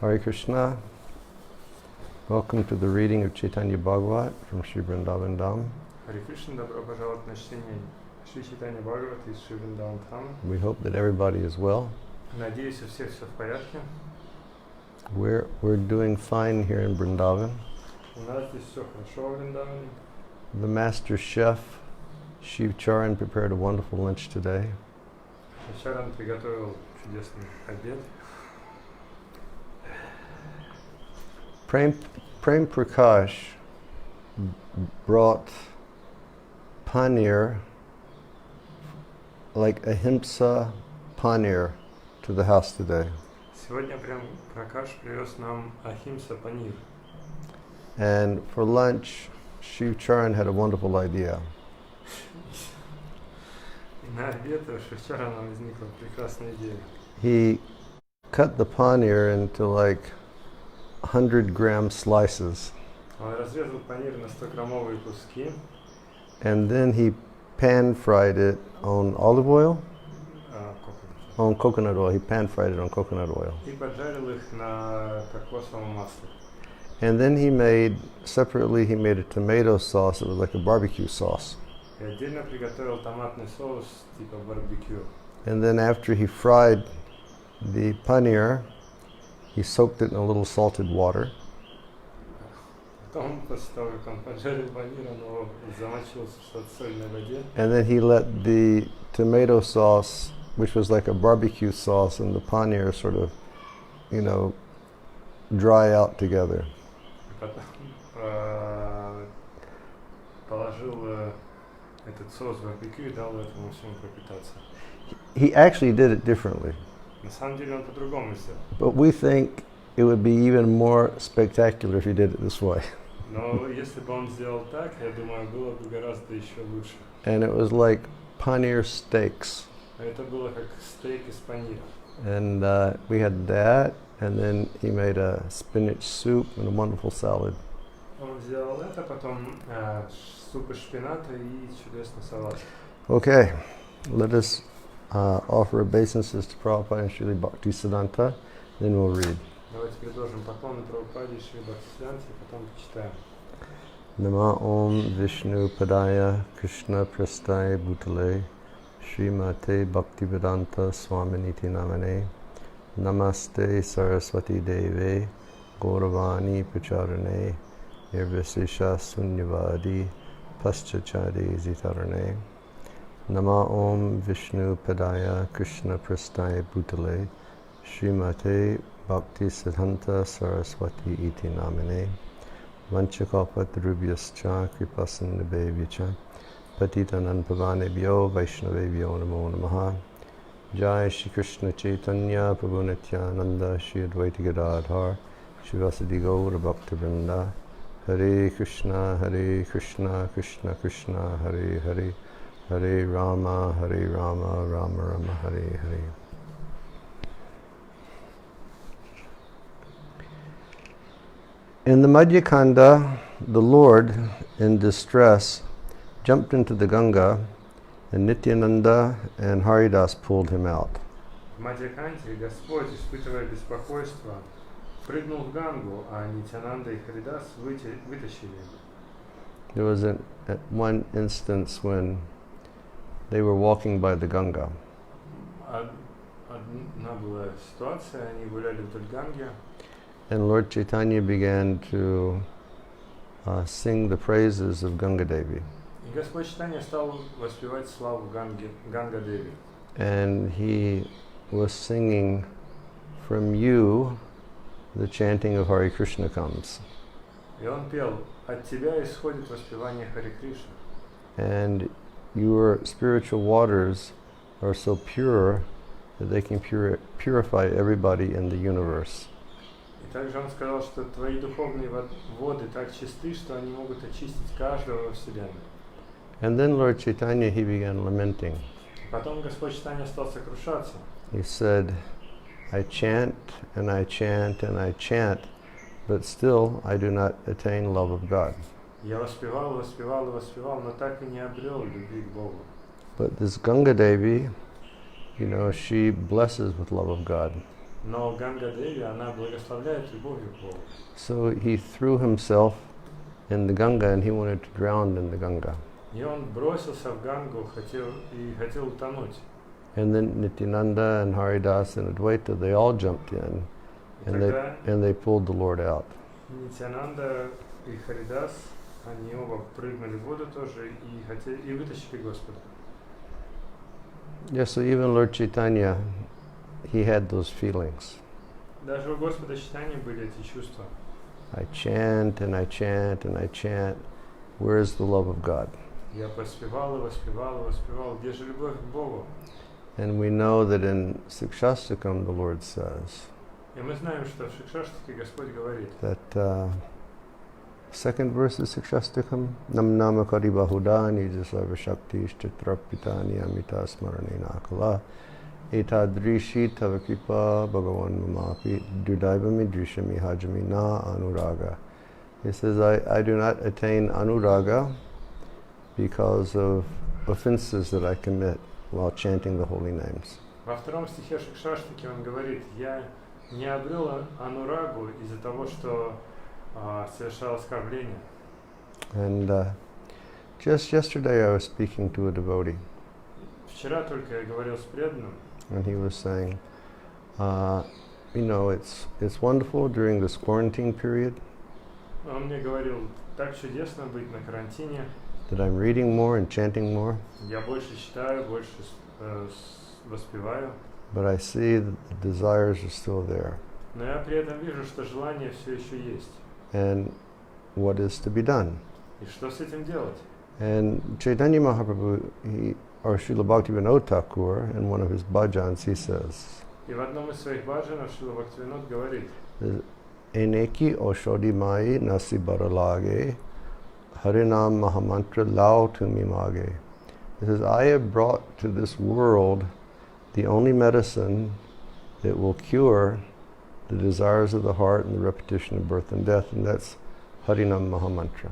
Hare Krishna. Welcome to the reading of Chaitanya Bhagavata from Sri Vrindavan Dham. Hare Krishna, добро пожаловать на чтение Шри Чайтанья Бхагавата из Шри Вриндаван Dham. We hope that everybody is well. Надеюсь, у всех все в порядке. We're doing fine here in Vrindavan. У нас здесь все хорошо в Вриндаване. The master chef, Shiv Charan, prepared a wonderful lunch today. Чаран приготовил чудесный обед. Prem Prakash brought paneer, like ahimsa paneer, to the house today. Сегодня прям Пракаш привез нам ахимса панир. And for lunch, Shiv Charan had a wonderful idea. И на обед у Шри Чарана возникла прекрасная идея. He cut the paneer into like 100-gram slices. Он разрезал панир на 100-граммовые куски. And then he pan-fried it on olive oil? On coconut oil. He pan-fried it on coconut oil. И поджарил их на кокосовом масле. And then he made a tomato sauce. It was like a barbecue sauce. И отдельно приготовил томатный соус типа барбекю. And then after he fried the paneer, he soaked it in a little salted water. Потом, после того, как он поджарил панир, он его замочил в сольной воде. And then he let the tomato sauce, which was like a barbecue sauce, and the paneer sort of, dry out together. Потом положил этот соус в барбекю и дал этому всему пропитаться. He actually did it differently. На самом деле он по-другому сделал. But we think it would be even more spectacular if he did it this way. Но если бы он сделал так, я думаю, было бы гораздо еще лучше. And it was like paneer steaks. Это было как стейк из панира. And we had that, and then he made a spinach soup and a wonderful salad. Он сделал это, потом суп из шпината и чудесный салат. Okay, let us offer obeisances to Prabhupada and Srila Bhaktisiddhanta, then we'll read. Давайте предложим поклоны Прабхупаде и Шри Бхактисиданте, и потом почитаем. Nama Om Vishnu Padaya Krishna Prasthaya Bhutale Srimate Bhaktivedanta Swaminiti Namane Namaste Saraswati Deve Gauravani Pacharane Nirvisesha Sunyavadi Paschachade Zitarane Nama Om Vishnu Padaya Krishna Prasthaya Bhutale Srimate Bhaktisiddhanta Saraswati Iti Namane Vanchakalpatarubhyascha Kripasannabhevyacha Patitanam Pavanebhyo Vaishnavebhyo Namo Namaha Jai Shri Krishna Chaitanya Prabhu Nityananda Shri Advaita Gadadhar Shri Vasadi Gaura Bhaktivinoda Hare Krishna Krishna Krishna Hare Hare Hare Rama Rama Rama Hare Hare. In the Madhya Kanda, the Lord, in distress, jumped into the Ganga, and Nityananda and Haridas pulled him out. В Мадьяканте Господь, испытывая беспокойство, прыгнул в Гангу, а Нитянанда и Харидас вытащили его. There was at one instance when they were walking by the Ganga. Одна была ситуация, они гуляли вдоль Ганги. And Lord Chaitanya began to sing the praises of Ganga Devi. И Господь Чайтанья стал воспевать славу Ганга Деви. And he was singing, "From you, the chanting of Hare Krishna comes." И он пел: от тебя исходит воспевание Харе Кришна. And your spiritual waters are so pure that they can purify everybody in the universe. И также он сказал, что твои духовные воды так чисты, что они могут очистить каждого во Вселенной. And then Lord Chaitanya, he began lamenting. Потом Господь Чайтанья стал сокрушаться. He said, I chant and I chant and I chant, but still I do not attain love of God. Я воспевал, но так и не обрел любви к Богу. But this Ganga Devi, she blesses with love of God. Но Ганга Деви, она благословляет любовью к Богу. So he threw himself in the Ganga and he wanted to drown in the Ganga. И он бросился в Гангу, хотел утонуть. And then Nityananda and Haridas and Advaita, they all jumped in and they pulled the Lord out. Нитянанда и Харидас, они оба прыгнули в воду тоже и вытащили Господа. Yeah, so even Lord Chaitanya, he had those feelings. Даже у Господа Чайтаньи были эти чувства. I chant and I chant and I chant. Where is the love of God? Я воспевал, где же любовь к Богу? And we know that in Sikshastakam the Lord says И мы знаем, что в Шикшаштаке Господь говорит. That second verse of Sikshastakam, Nam Nama Kari Bahudani Jasava Shakti Ishchitrapitani Amita Smaranena Kala Etadrishi Tavakipa Bhagavan Mamapi Dudaivami Drishami Hajami Na Anuraga. He says, I do not attain Anuraga because of offenses that I commit while chanting the holy names. Во втором стихе Шикшаштаки он говорит, я не обрел анурагу из-за того, что совершал оскорбление. And just yesterday I was speaking to a devotee. Вчера только я говорил с преданным. And he was saying, you know, it's wonderful during this quarantine period. Он мне говорил, так чудесно быть на карантине. That I'm reading more and chanting more. Я больше читаю, больше воспеваю. But I see that the desires are still there. Но я при этом вижу, что желание все еще есть. And what is to be done? И что с этим делать? And Chaitanya Mahaprabhu, or Srila Bhaktivinoda Thakur, in one of his bhajans, he says, И в одном из своих баджанов Шрила Бхактивинод говорит, Eneki Oshodi Mai Nasi Baralage Harinam Mahamantra Lao Tumi Mage. He says, I have brought to this world the only medicine that will cure the desires of the heart and the repetition of birth and death, and that's Harinam Mahamantra.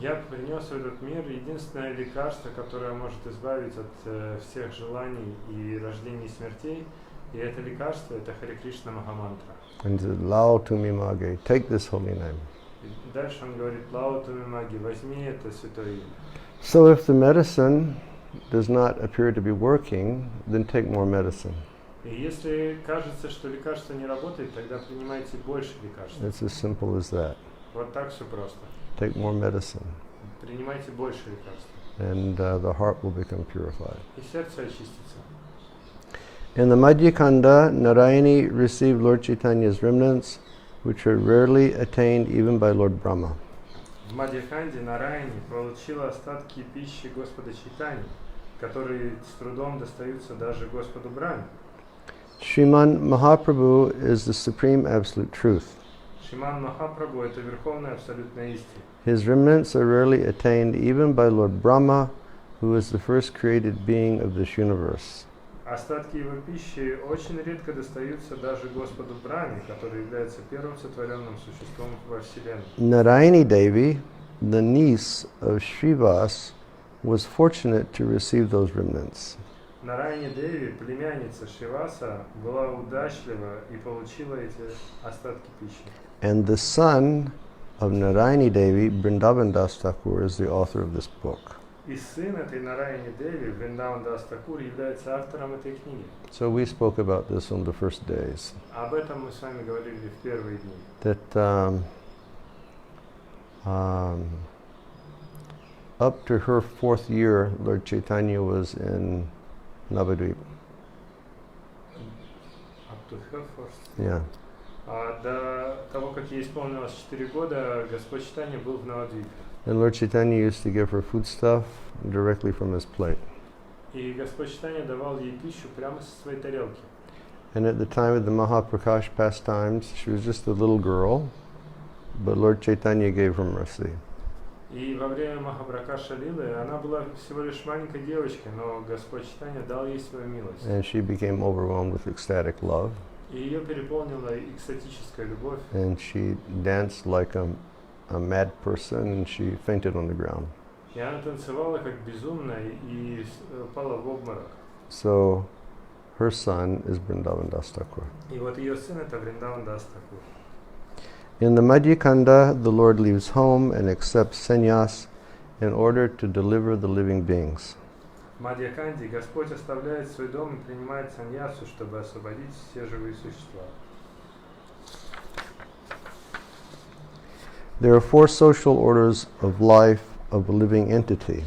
Я принес в этот мир единственное лекарство, которое может избавить от всех желаний и рождений и смертей, и это лекарство, это Харе Кришна Махамантра. And he says, Lao Tumi Mage, take this holy name. И дальше он говорит, Лао Туми Маги, возьми это святое имя. So if the medicine does not appear to be working, then take more medicine. И если кажется, что лекарство не работает, тогда принимайте больше лекарств. It's as simple as that. Вот так все просто. Take more medicine, Принимайте больше лекарств. and the heart will become purified. И сердце очистится. In the Madhyakanda, Narayani received Lord Chaitanya's remnants, which are rarely attained even by Lord Brahma. В Мадьяканде Нараяни получила остатки пищи Господа Чайтаньи, которые с трудом достаются даже Господу Брахме. Sriman Mahaprabhu is the supreme absolute truth. Шриман Махапрабху – это верховная абсолютная истина. His remnants are rarely attained even by Lord Brahma, who is the first created being of this universe. Остатки его пищи очень редко достаются даже Господу Брахме, который является первым сотворенным существом во Вселенной. Narayani Devi, the niece of Srivas, was fortunate to receive those remnants. Нараяни Деви, племянница Шриваса, была удачлива и получила эти остатки пищи. And the son of Narayani Devi, Vrindavan Das Thakur, is the author of this book. И сын этой Нараяни Деви, Вриндаван Дас Такур, является автором этой книги. So we spoke about this on the first days. Об этом мы с вами говорили в первые дни. That up to her 4th year, Lord Chaitanya was in Navadvip. Up to her first. Yeah. До того, как ей исполнилось 4 года, Господь Чайтанья был в Навадвипе. And Lord Chaitanya used to give her foodstuff directly from his plate. И Господь Чайтанья давал ей пищу прямо со своей тарелки. And at the time of the Mahaprakash pastimes, she was just a little girl, but Lord Chaitanya gave her mercy. И во время Махапракаша Лилы она была всего лишь маленькой девочкой, но Господь Чайтанья дал ей свою милость. And she became overwhelmed with ecstatic love. И ее переполнила экстатическая любовь. And she danced like a mad person, and she fainted on the ground. И она танцевала как безумная и упала в обморок. So Her son is Vrindavan Das Thakur. И вот ее сын это Вриндаван Дас Такур. In the Madhyakanda, the Lord leaves home and accepts sannyas in order to deliver the living beings. В Мадьяканде Господь оставляет свой дом и принимает саньясу, чтобы освободить все живые существа. There are 4 social orders of life of a living entity.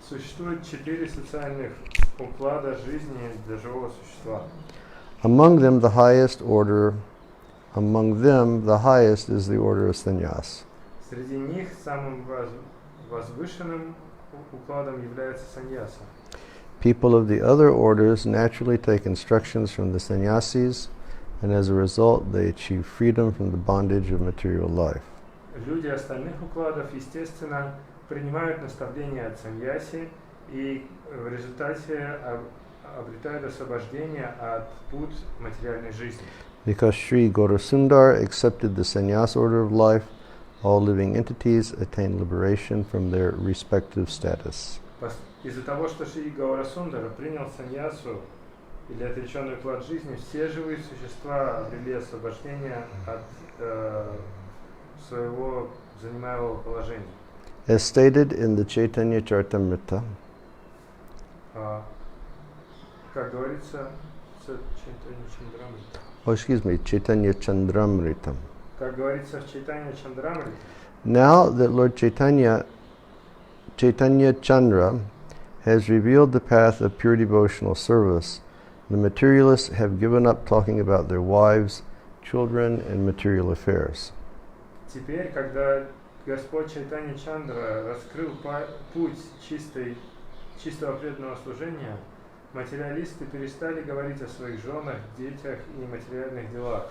Существует 4 социальных уклада жизни для живого существа. Among them, the highest is the order of sannyas. Среди них самым возвышенным укладом является саньяса. People of the other orders naturally take instructions from the sannyasis, and as a result, they achieve freedom from the bondage of material life. Люди остальных укладов, естественно, принимают наставления от саньяси и в результате обретают освобождение от пут материальной жизни. Because Sri Gaurasundar accepted the sannyas order of life, all living entities attain liberation from their respective status. Из-за того, что Шри Гаурасундара принял саньясу или отреченный уклад жизни, все живые существа обрели освобождение от своего занимаемого положения. As stated in the Чайтанья Чаритамрita, как говорится, Chaitanya Chandramritam. Как говорится в Чайтанья Чандрамрите, Now that Lord Chaitanya Chandra has revealed the path of pure devotional service, the materialists have given up talking about their wives, children, and material affairs. теперь, когда Господь Чайтанья Чандра раскрыл путь чистого преданного служения, материалисты перестали говорить о своих женах, детях и материальных делах.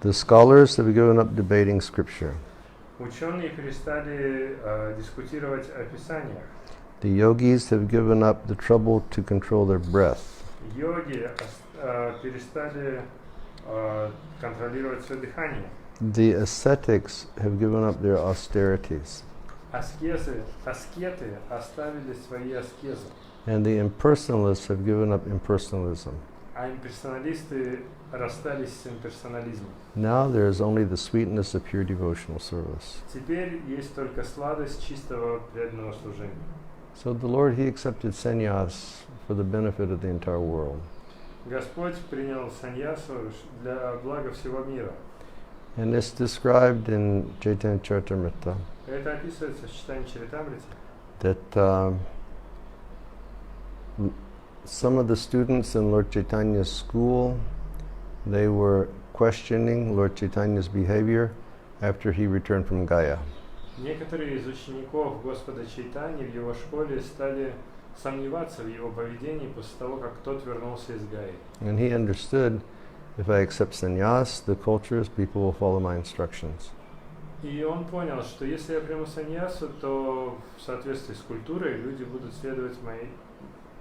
The scholars have given up debating scripture. Ученые перестали дискутировать о Писаниях. The yogis have given up the trouble to control their breath. Йоги перестали контролировать свое дыхание. The ascetics have given up their austerities. Аскеты оставили свои аскезы. And the impersonalists have given up impersonalism. А имперсоналисты расстались с имперсонализмом. Now there is only the sweetness of pure devotional service. Теперь есть только сладость чистого преданного служения. So the Lord, He accepted sannyas for the benefit of the entire world. Господь принял саньясу для блага всего мира. And it's described in Chaitanya Charitamrita Это описывается в Чайтанья Чаритамрите, that some of the students in Lord Chaitanya's school, they were questioning Lord Chaitanya's behavior after he returned from Gaya. Некоторые из учеников Господа Чайтаньи в его школе стали сомневаться в его поведении после того, как тот вернулся из Гаи. And he understood, if I accept sannyas, the cultures, people will follow my instructions. И он понял, что если я приму саньясу, то в соответствии с культурой люди будут следовать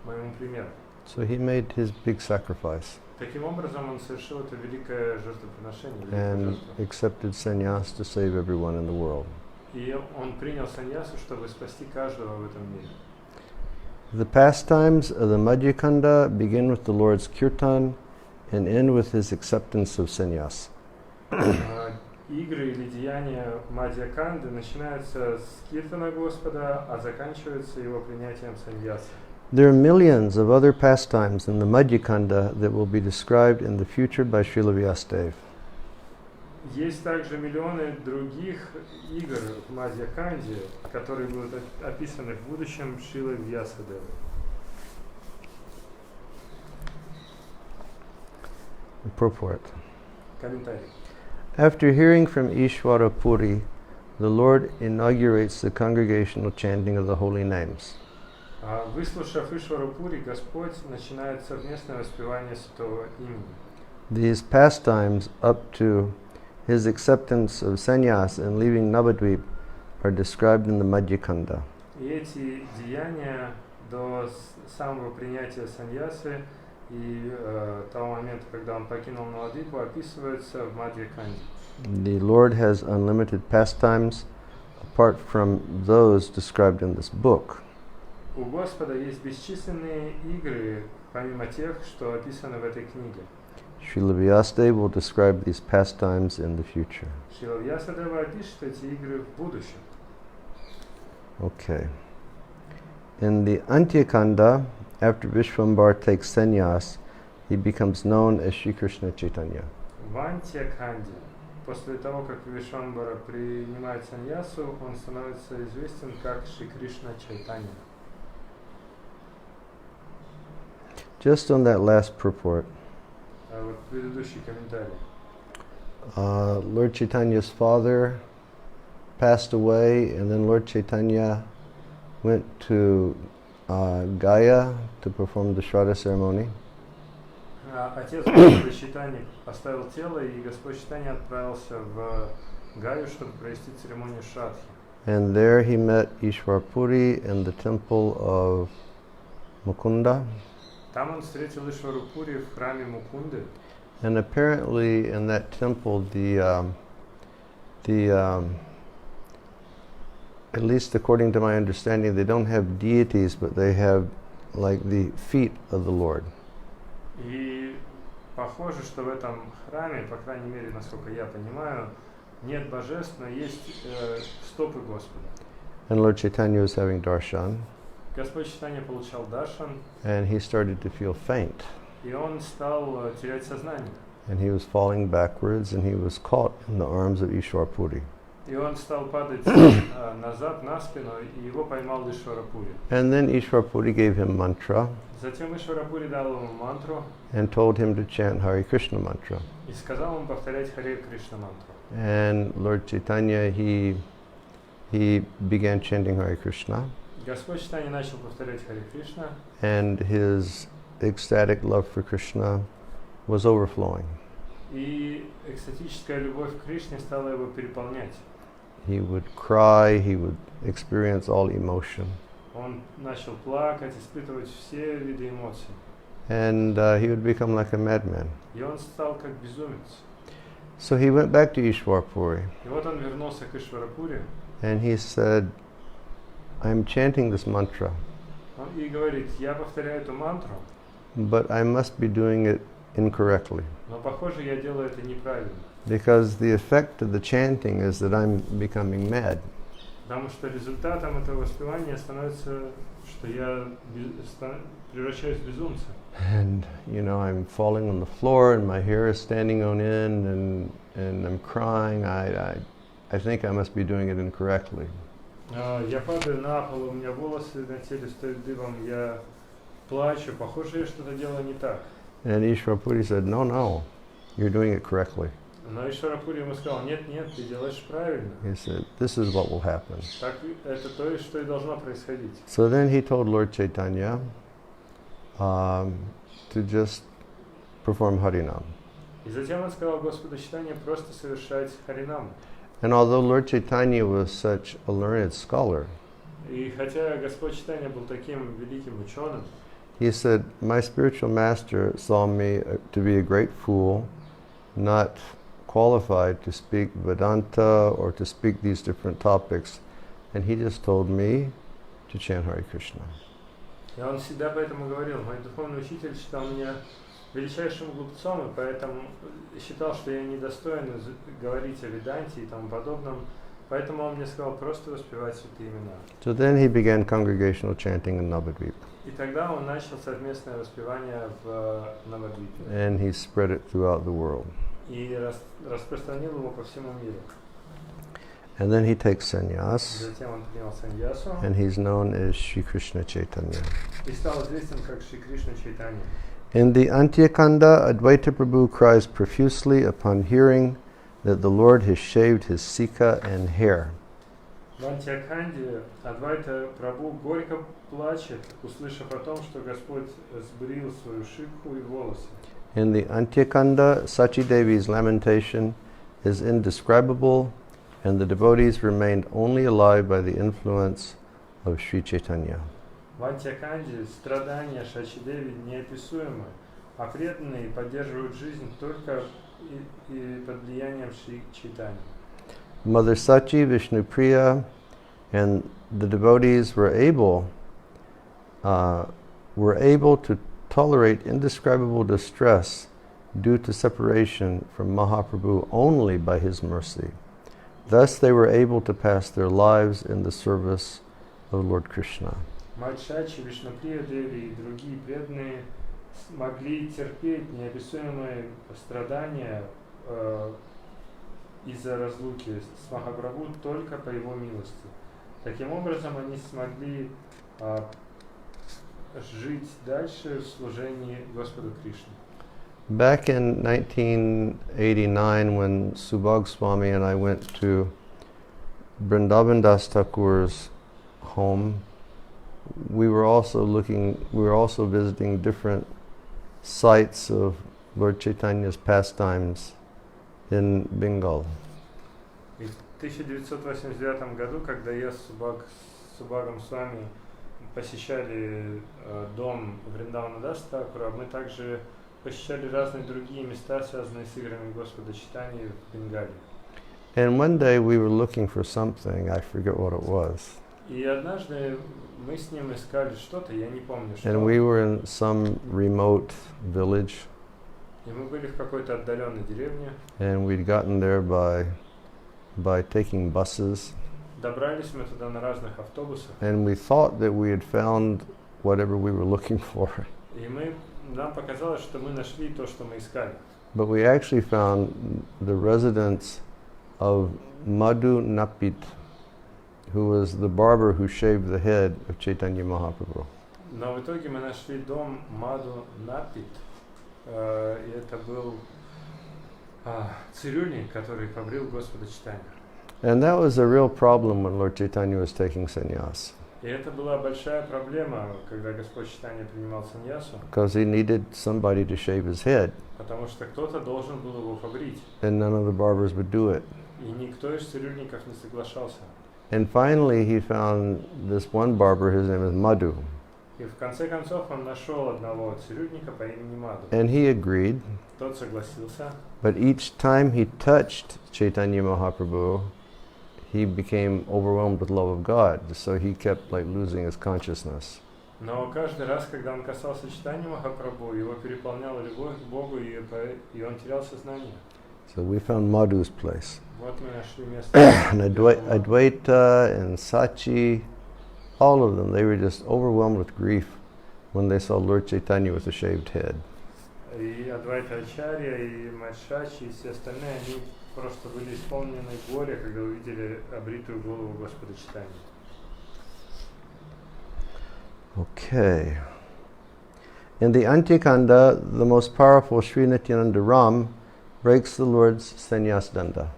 моему примеру. So he made his big sacrifice Таким образом, он совершил это великое жертвоприношение, and accepted sannyas to save everyone in the world. И он принял саньясу, чтобы спасти каждого в этом мире. The pastimes of the Madhyakanda begin with the Lord's kirtan and end with his acceptance of sannyas. Игры или деяния Мадьяканды начинаются с киртана Господа, а заканчиваются его принятием саньясы. There are millions of other pastimes in the Madhyakanda that will be described in the future by Srila Vyasadeva. Есть также миллионы других игр в Мадьяканде, которые будут описаны в будущем Шрилой Вьясадевой. Purport. Комментарий. After hearing from Ishvara Puri, the Lord inaugurates the congregational chanting of the holy names. Выслушав Ишвару Пури, Господь начинает совместное воспевание Святого имени. These pastimes up to his acceptance of sannyas and leaving Navadvip are described in the Madhyakanda. И эти деяния до самого принятия саньясы и того момента, когда он покинул Навадвипу, описываются в Мадьяканде. The Lord has unlimited pastimes apart from those described in this book. У Господа есть бесчисленные игры, помимо тех, что описано в этой книге. Srila Vyasadeva will describe these pastimes in the future. Шрила Вьясадева опишет эти игры в будущем. Okay. In the Antyakanda, after Vishwambar takes sannyas, he becomes known as Sri Krishna Chaitanya. В Антьяканде, после того, как Вишвамбара принимает саньясу, он становится известен как Шри Кришна Чайтанья. Just on that last purport, Вот предыдущий комментарий. Lord Chaitanya's father passed away, and then Lord Chaitanya went to Gaya to perform the Shraddha ceremony. Отец Господа Чайтаньи оставил тело, и Господь Чайтанья отправился в Гаю, чтобы провести церемонию Шрадхи. And there he met Ishwar Puri in the temple of Mukunda. Там он встретил Ишвару Пури в храме Мукунды. And apparently in that temple, at least according to my understanding, they don't have deities, but they have like the feet of the Lord. И похоже, что в этом храме, по крайней мере, насколько я понимаю, нет божеств, но есть стопы Господа. And Lord Chaitanya was having darshan, Господь Чайтанья получал даршан, and he started to feel faint. и он стал терять сознание. And he was falling backwards, and he was caught in the arms of Ishwar Puri. И он стал падать назад, на спину, и его поймал Ишвара Пури. And then Ishwar Puri gave him mantra Затем Ишвара Пури дал ему мантру and told him to chant Hare Krishna mantra. и сказал ему повторять Харе Кришна мантру. And Lord Chaitanya, he began chanting Hare Krishna, Господь Чайтанья начал повторять Харе Кришна, and his ecstatic love for Krishna was overflowing. и экстатическая любовь к Кришне стала его переполнять. He would cry, he would experience all emotion, Он начал плакать, испытывать все виды эмоций. and he would become like a madman. И он стал как безумец. So he went back to Ishwar Puri, И вот он вернулся к Ишвара Пури, and he said, I'm chanting this mantra, и говорит, я повторяю эту мантру, but I must be doing it incorrectly, но похоже, я делаю это неправильно. because the effect of the chanting is that I'm becoming mad. Потому что результатом этого воспевания становится, что я превращаюсь в безумца. And I'm falling on the floor, and my hair is standing on end, and I'm crying. I think I must be doing it incorrectly. Я падаю на пол, у меня волосы на теле стоят дыбом, я плачу, похоже, я что-то делаю не так. And Ishwar Puri said, no, you're doing it correctly. Но Ишвара Пури ему сказал, нет, ты делаешь правильно. He said, this is what will happen. Так это то, что и должно происходить. So then he told Lord Chaitanya to just perform Harinam. И затем он сказал Господу Чайтанье просто совершать Харинам. And although Lord Chaitanya was such a learned scholar, И хотя Господь Чайтанья был таким великим ученым, he said, my spiritual master saw me to be a great fool, not qualified to speak Vedanta or to speak these different topics, and he just told me to chant Hare Krishna. и он всегда поэтому говорил, мой духовный учитель считал меня величайшим глупцом, и поэтому считал, что я недостоин говорить о Веданте и тому подобном, поэтому он мне сказал просто воспевать святые имена. So then he began congregational chanting in Navadvip, И тогда он начал совместное воспевание в Навадвипе and he spread it throughout the world. и распространил его по всему миру. And then he takes sannyas, Затем он принял саньясу and he's known as Sri Krishna Chaitanya. и стал известен как Шри Кришна Чайтанья. In the Antyakanda, Advaita Prabhu cries profusely upon hearing that the Lord has shaved his sika and hair. В Антьяканде Адвайта Прабху горько плачет, услышав о том, что Господь сбрил свою шипку и волосы. In the Antyakanda, Sachi Devi's lamentation is indescribable, and the devotees remained only alive by the influence of Sri Chaitanya. В Антьяканде страдания Шачидеви неописуемы, а преданные поддерживают жизнь только и под влиянием Шри Чайтаньи. Mother Sachi, Vishnupriya, and the devotees were able to tolerate indescribable distress due to separation from Mahaprabhu only by his mercy. Thus they were able to pass their lives in the service of Lord Krishna. Мать Шачи, Вишнуприя Деви и другие преданные могли терпеть неописуемые страдания из-за разлуки с Махапрабху только по его милости. Таким образом, они смогли жить дальше в служении Господу Кришне. Back in 1989, when Subhag Swami and I went to Vrindavan Das Thakur's home, we were also visiting different sites of Lord Chaitanya's pastimes in Bengal. И в 1989 году, когда я с Субхагом Свами посещали дом Вриндавана Дас Thakura, мы также посещали разные другие места, связанные с играми Господа Чайтаньи в Бенгале. And one day we were looking for something, I forget what it was. И однажды мы с ним искали что-то, я не помню что. And we were in some remote village. И мы были в какой-то отдаленной деревне. And we'd gotten there by taking buses. Добрались мы туда на разных автобусах. And we thought that we had found whatever we were looking for. И нам показалось, что мы нашли то, что мы искали. But we actually found the residence of Madhu Napit, who was the barber who shaved the head of Chaitanya Mahaprabhu. Но в итоге мы нашли дом Мадху Напит, и это был цирюльник, который побрил Господа Чайтанью. And that was a real problem when Lord Chaitanya was taking sannyas. И это была большая проблема, когда Господь Чайтанья принимал саньясу. Because he needed somebody to shave his head. Потому что кто-то должен был его побрить. And none of the barbers would do it. И никто из цирюльников не соглашался. And finally he found this one barber, his name is Madhu. И в конце концов он нашел одного цирюльника по имени Мадху. And he agreed. Тот согласился. But each time he touched Chaitanya Mahaprabhu, he became overwhelmed with love of God, so he kept losing his consciousness. Но каждый раз, когда он касался Чайтаньи Махапрабху, его переполняла любовь к Богу, и он терял сознание. So we found Madhu's place. Вот мы нашли место. And Advaita and Sachi, all of them, they were just overwhelmed with grief when they saw Lord Chaitanya with a shaved head. И Адвайта Ачарья, и Мадшачи, и все остальные, они просто были исполнены горя, когда увидели обритую голову Господа Чайтаньи. Okay. In the Antikanda, the most powerful Sri Nityananda Ram breaks the Lord's sannyas danda.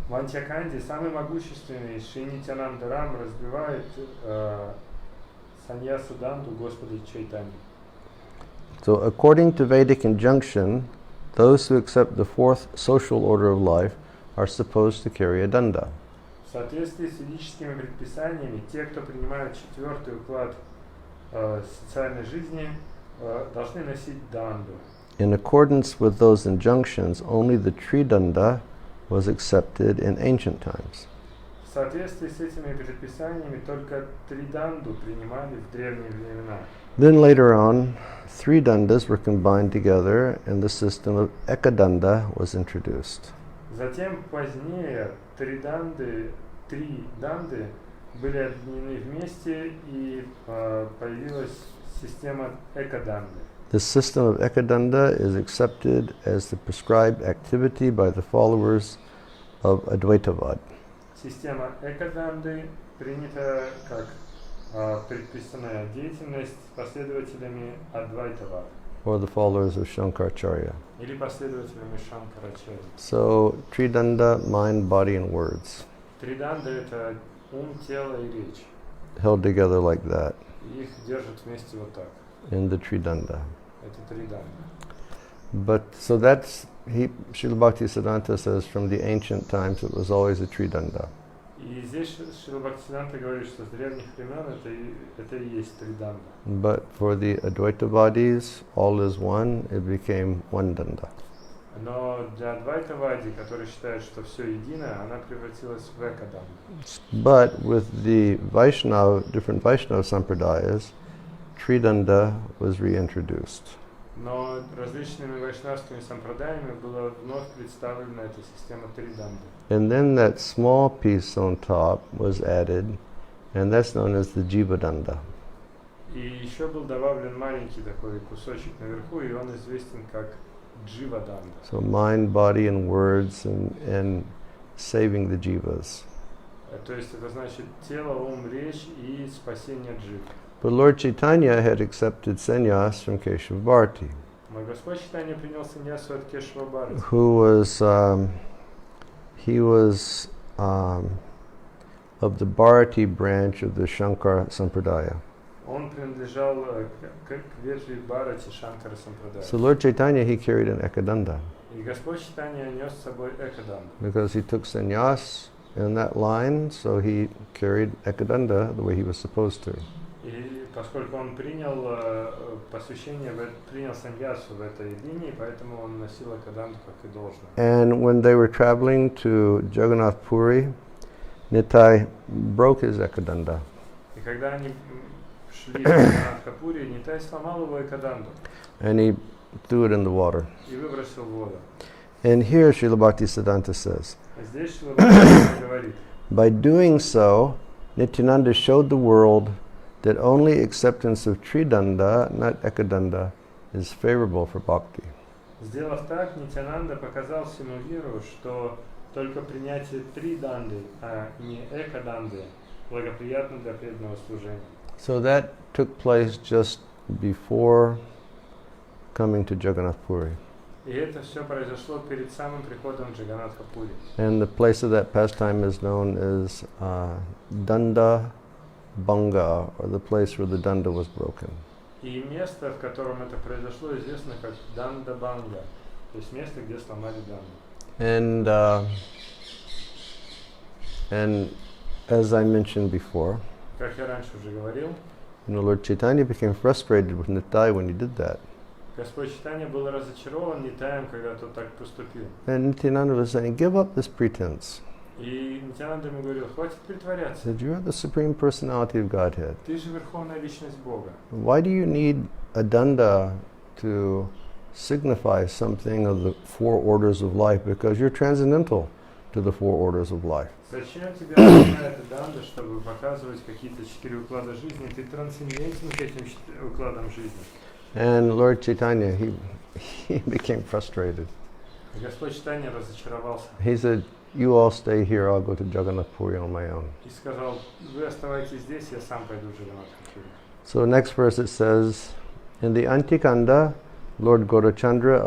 В Антиканде самый могущественный Шри Нитянанда Рам разбивает саньясу данду Господа Чайтаньи. So according to Vedic injunction, those who accept the fourth social order of life are supposed to carry a danda. В соответствии с ведическими предписаниями, те, кто принимают четвертый уклад социальной жизни, должны носить данду. In accordance with those injunctions, only the Tridanda was accepted in ancient times. В соответствии с этими предписаниями только три данду принимали в древние времена. Then later on, three dandas were combined together and the system of ekadanda was introduced. Затем позднее три данды были объединены вместе и появилась система экаданды. The system of ekadanda is accepted as the prescribed activity by the followers of Advaitavad. Система экаданды принята как предписанная деятельность последователями Адвайтава. Or the followers of Shankaracharya. Или последователями Шанкарачарьи. So, Tridanda, mind, body, and words. Три данды — это ум, тело и речь. Held together like that. Их держат вместе вот так. In the Tridanda. Это три данды. But so that's, Srila Bhaktisiddhanta says from the ancient times it was always a Tridanda. И здесь Шрила Бхактисиданта говорит, что с древних времен это и есть три данда. But for the Advaitavadis, all is one, it became one danda. Но для Адвайтавади, который считает, что все едино, она превратилась в экаданду. But with the Vaishnava, different Vaishnava sampradayas, Tridanda was reintroduced. Но различными вайшнавскими сампрадаями была вновь представлена эта система Триданды. And then that small piece on top was added, and that's known as the Jivadanda. И еще был добавлен маленький такой кусочек наверху, и он известен как Дживаданда. So mind, body, and words, and saving the jivas. То есть это значит тело, ум, речь и спасение джив. But Lord Chaitanya had accepted sannyas from Keshav Bharati, Мой Господь Чайтанья принял саньясу от Кешава Бхарати. who was he was of the Bharati branch of the Shankara Sampradaya. Он принадлежал к ветви Бхарати Шанкара Сампрадая. So Lord Chaitanya, he carried an ekadanda И Господь Чайтанья нес с собой экаданду. because he took sannyas in that line, so he carried ekadanda the way he was supposed to. И поскольку он принял посвящение, принял саньясу в этой линии, поэтому он носил экаданду как и должно. And when they were traveling to Jagannath Puri, Nitai broke his ekadanda. И когда они шли на Капури, Нитай сломал его экаданду And he threw it in the water. и выбросил в воду. And here Srila Bhaktisiddhanta says, А здесь Шрила Бхактисиддханта говорит, by doing so, Nityananda showed the world that only acceptance of Tridanda, not Ekadanda, is favorable for bhakti. сделав так, Нитянанда показал всему миру, что только принятие Триданды, а не Экаданды, благоприятно для преданного служения. So that took place just before coming to Jagannath Puri. И это все произошло перед самым приходом в Джаганнатха-пури. And the place of that pastime is known as Danda Banga, or the place where the danda was broken. И место, в котором это произошло, известно как Данда-банга, то есть место, где сломали данду. And as I mentioned before, Как я раньше уже говорил, Lord Chaitanya became frustrated with Nitai when he did that. Господь Чайтанья был разочарован Нитаем, когда тот так поступил. And Nityananda was saying, give up this pretense. И Нитянанда ему говорил, хватит притворяться. That you are the Supreme Personality of Godhead. Ты же Верховная Личность Бога. Why do you need a danda to signify something of the four orders of life? Because you're transcendental to the four orders of life. Зачем тебе нужна эта данда, чтобы показывать какие-то 4 уклада жизни? Ты трансцендентен к этим укладам жизни. And Lord Chaitanya, he became frustrated. И Господь Чайтанья разочаровался. He said, you all stay here, I'll go to Jagannath Puri on my own. И сказал, вы оставайтесь здесь, я сам пойду в Джаганнатх-пури. So next verse it says, in the Antikanda, Lord Gaurachandra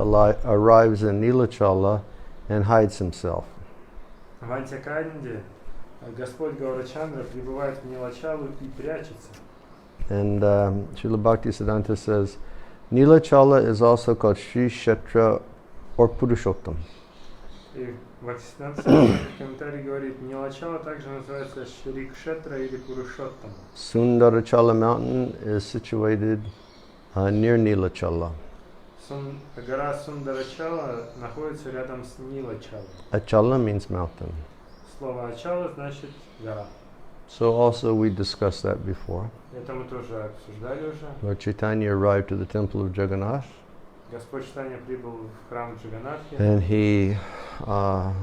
arrives in Nilachala and hides himself. В Антиканде Господь Гаурачандра прибывает в Нилачалу и прячется. And Srila Bhaktisiddhanta says, Nilachala is also called Sri Kshetra or Purushottam. И Бхактисиддханта в комментарии говорит, Нилачала также называется Шри Кшетра или Пурушоттама. Sundarachala mountain is situated near Nilachala. Гора Сундарачала находится рядом с Нилачалой. Achala means mountain. Слово Ачала значит гора. So also we discussed that before. Это мы тоже обсуждали уже. Lord Chaitanya arrived to the temple of Jagannath. Господь Чайтанья прибыл в храм Джаганнатхи. And he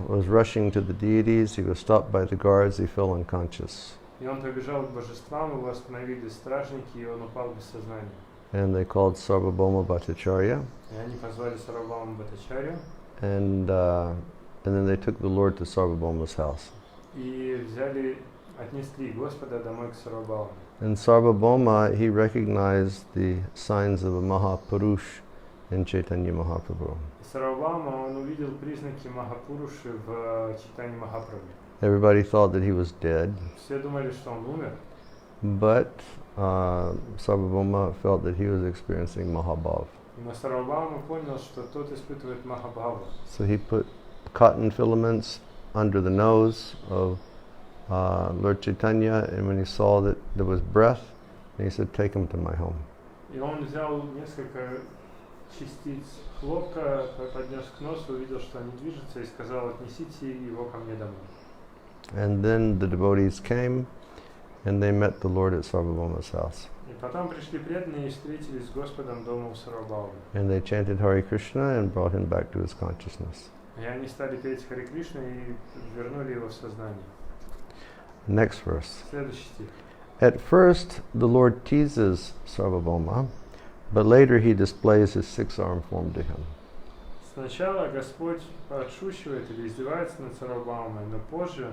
was rushing to the deities. He was stopped by the guards. He fell unconscious. И он побежал к божествам, его остановили стражники, и он упал без сознания. And they called Sarvabhauma Bhattacharya. И они позвали Сарвабхауму Бхаттачарью. And then they took the Lord to Sarvabhauma's house. И отнесли Господа домой к Сарвабхауме. And Sarvabhauma, he recognized the signs of a Mahapurush in Chaitanya Mahaprabhu. Сарвабхаума, он увидел признаки Махапуруши в Чайтанье Махапрабху. Everybody thought that he was dead, Все думали, что он умер, but Sarvabhauma felt that he was experiencing Mahabhav. но Сарвабхаума понял, что тот испытывает Махабхаву. So he put cotton filaments under the nose of Lord Chaitanya, and when he saw that there was breath, he said, take him to my home. И он взял несколько частиц хлопка, поднес к носу, увидел, что они движутся, и сказал, отнесите его ко мне домой. And then the devotees came, and they met the Lord at Sarvabhauma's house. И И потом пришли преданные и встретились с Господом дома у Сарвабхаумы. And they chanted Hare Krishna and brought him back to his consciousness. И они стали петь Харе Кришну и вернули его в сознание. Next verse. Следующий стих. At first, the Lord teases Sarvabhauma, but later he displays his six-armed form to him. Сначала Господь подшучивает или издевается над Сарвабхаумой, но позже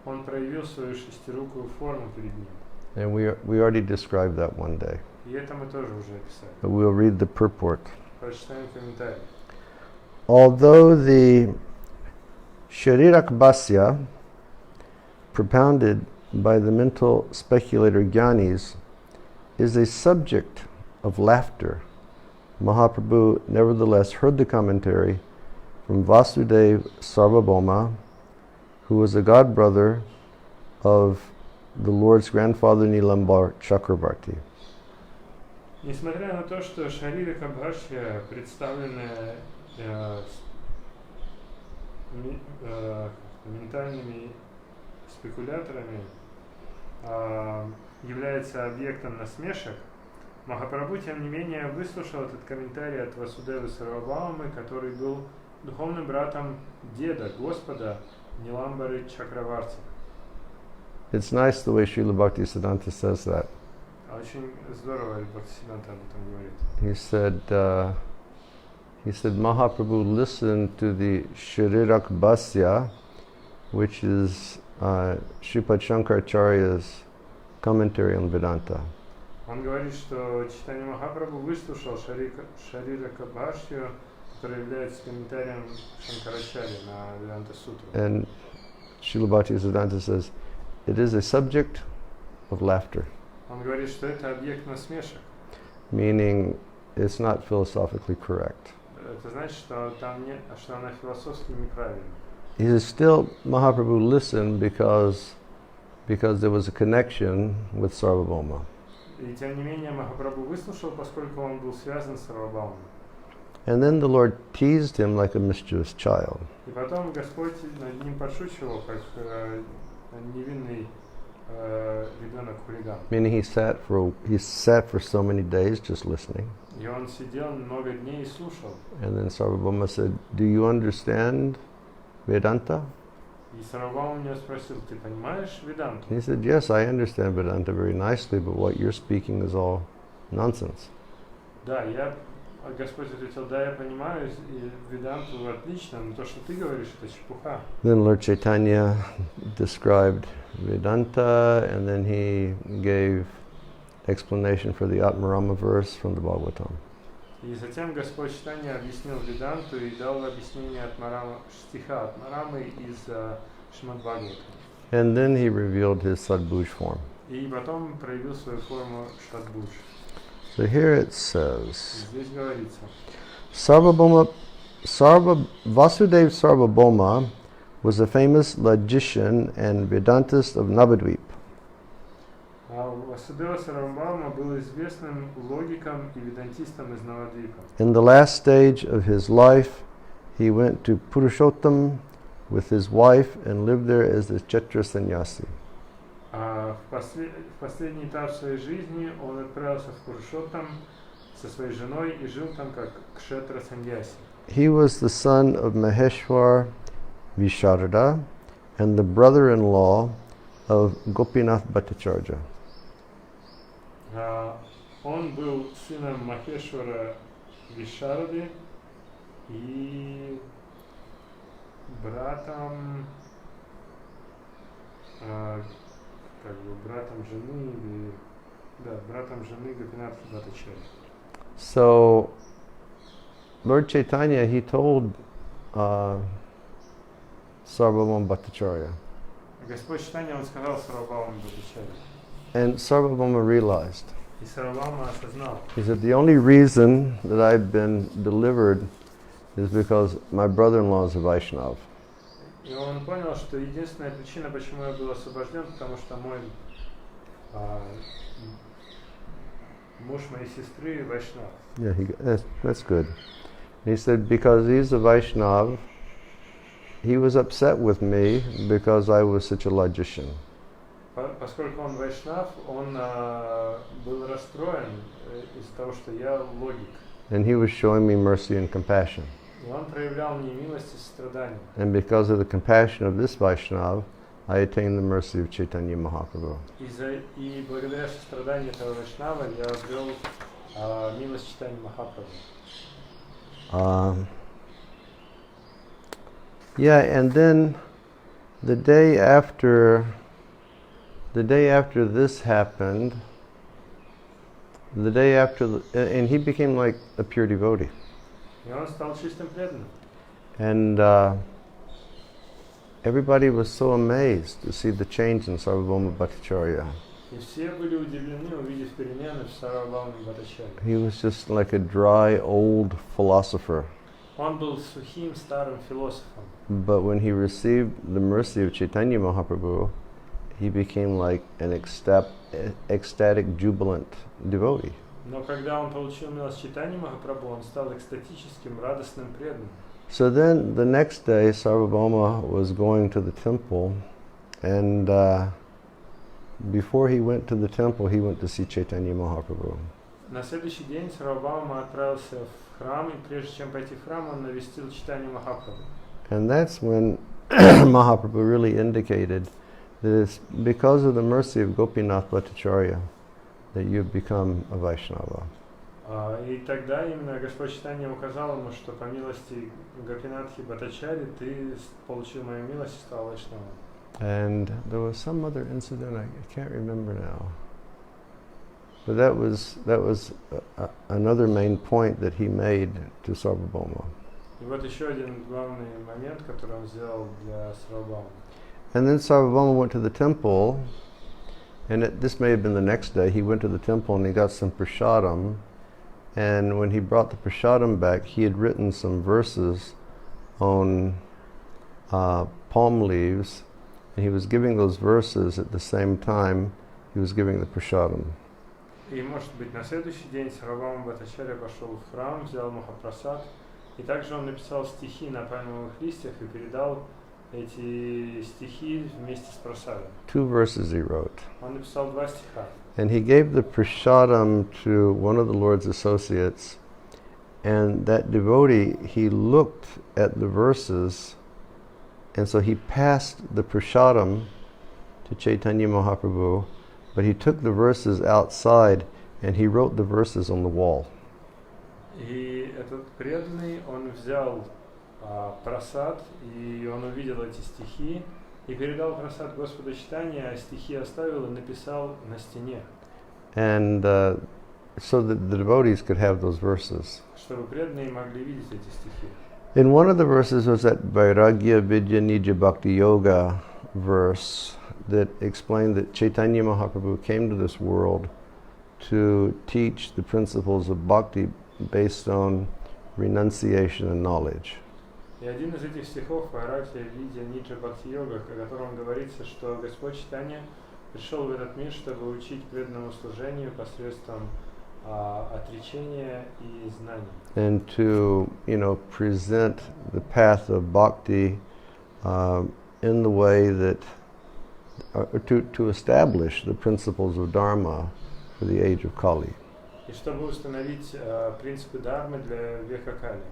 Он проявил свою шестирукую форму перед ним. And we already described that one day. И это мы тоже уже описали. But we'll read the purport. Прочитаем комментарий. Although the Sharirakbhasya propounded by the mental speculator Gyanis is a subject of laughter, Mahaprabhu nevertheless heard the commentary from Vasudeva Sarvabhauma, who was a god brother of the Lord's grandfather Nilambar Chakravarti. Несмотря на то, что Шаририка Бхашья, представленная ментальными спекуляторами, является объектом насмешек, Махапрабху, тем не менее, выслушал этот комментарий от Васудевы Сарвабхаумы, который был духовным братом деда Господа Ниламбары Чакраварти. It's nice the way Srila Bhaktisiddhanta says that. Очень здорово Бхактисиддханта об этом говорит. He said Mahaprabhu listened to the Sharirakbhasya, which is Sripad Shankaracharya's commentary on Vedanta. Он говорит, что Чайтанья Махапрабху выслушал Шарирака Бхашью, который является комментарием Шанкарачарьи на Веданта Сутру. And Srila Bhaktisiddhanta says, it is a subject of laughter. Он говорит, что это объект насмешек. Meaning, it's not philosophically correct. Это значит, что там нет, что она философски неправильна. He says, still Mahaprabhu listened because there was a connection with Sarvabhauma. И тем не менее Махапрабху выслушал, поскольку он был связан с Сарвабхаумой. And then the Lord teased him like a mischievous child. И потом Господь над ним подшучивал, как невинный ребенок-хулиган. Meaning he sat for so many days just listening. И он сидел много дней и слушал. And then Sarvabhauma said, "Do you understand Vedanta?" И Сарвабхаума у него спросил, ты понимаешь Веданту? He said, "Yes, I understand Vedanta very nicely, but what you're speaking is all nonsense." Да, Господь ответил, да, я понимаю Веданту отлично, но то, что ты говоришь, это чепуха. Then Lord Chaitanya described Vedanta, and then he gave explanation for the Atmarama verse from the Bhagavatam. И затем Господь Чайтанья объяснил Веданту и дал объяснение стиха Атмарамы из Шримад Бхагавата. And then he revealed his Sadbhuj form. И потом проявил свою форму Шадбуж. So here it says, Здесь говорится, Vasudeva Sarvabhauma was a famous logician and Vedantist of Navadvip. Васудева Сарвабхаума был известным логиком и ведантистом из Навадвипа. In the last stage of his life, he went to Purushottam with his wife and lived there as a Kshetra sannyasi. В последний этап своей жизни он отправился в Пурушоттам со своей женой и жил там как Кшетра саньяси. He was the son of Maheshwar Visharada and the brother-in-law of Gopinath Bhattacharya. Он был сыном Махешвара Вишарады и братом братом жены Гопинатха Бхаттачарьи. So, Lord Chaitanya, he told Sarvabhauma Bhattacharya. Господь Чайтанья, он сказал Сарвабхауме Бхаттачарьи. And Sarvabhauma realized. И Сарвабхаума осознал. He said, the only reason that I've been delivered is because my brother-in-law is a Vaishnav. И он понял, что единственная причина, почему я был освобожден, потому что мой муж моей сестры Вайшнав. Yeah, that's good. He said, because he's a Vaishnav, he was upset with me because I was such a logician. Поскольку он вайшнав, он был расстроен из-за того, что я логик. And he was showing me mercy and compassion. И он проявлял мне милость и сострадание. And because of the compassion of this Vaishnava, I attained the mercy of Chaitanya Mahaprabhu. И благодаря состраданию этого вайшнава я обрел милость Чайтаньи Махапрабху. Yeah, and then the day after this happened, and he became like a pure devotee. И он стал чистым преданным. And everybody was so amazed to see the change in Sarvabhauma Bhattacharya. И все были удивлены, увидев перемены в Сарвабхауме Бхаттачарье. He was just like a dry, old philosopher. Он был сухим старым философом. But when he received the mercy of Chaitanya Mahaprabhu, he became like an ecstatic, jubilant devotee. Но когда он получил милость Чайтаньи Махапрабху, он стал экстатическим, радостным преданным. So then the next day, Sarvabhauma was going to the temple, and before he went to the temple, he went to see Chaitanya Mahaprabhu. На следующий день Сарвабхаума отправился в храм, и прежде чем пойти в храм, он навестил Чайтанью Махапрабху. And that's when Mahaprabhu really indicated that it's because of the mercy of Gopinath Bhattacharya that you've become a Vaishnava. И тогда именно Господь Чайтанья указал ему, что по милости Гопинатхи Бхаттачарьи ты получил мою милость и стал вайшнавом. And there was some other incident I can't remember now, but that was another main point that he made to Sarvabhauma. И вот еще один главный момент, который он сделал для Сарвабхаума. And then Sarvabhauma went to the temple, and this may have been the next day. He went to the temple and he got some prasadam. And when he brought the prasadam back, he had written some verses on palm leaves, and he was giving those verses at the same time he was giving the prasadam. И, может быть, на следующий день Сарвабхаума Бхаттачарья пошел в храм, взял Махапрасад, и также он написал стихи на пальмовых листьях и передал эти стихи вместе с прасадом. 2 verses he wrote. Он написал 2 стиха. And he gave the prasadam to one of the Lord's associates, and that devotee, he looked at the verses, and so he passed the prasadam to Chaitanya Mahaprabhu, but he took the verses outside and he wrote the verses on the wall. И этот преданный, он взял прасад, и он увидел эти стихи, и передал прасад Господу Чайтанье, а стихи оставил и написал на стене. And so that the devotees could have those verses. Чтобы преданные могли видеть эти стихи. In one of the verses was that Vairagya Vidya Nija Bhakti Yoga verse that explained that Chaitanya Mahaprabhu came to this world to teach the principles of bhakti based on renunciation and knowledge. И один из этих стихов Вайрагья Видья Ниджа Бхакти Йога, в котором говорится, что Господь Чайтанья пришел в этот мир, чтобы учить преданному служению посредством отречения и знаний. And to, present the path of bhakti in the way that, to establish the principles of dharma for the age of Kali. И чтобы установить принципы дharмы для века Кали.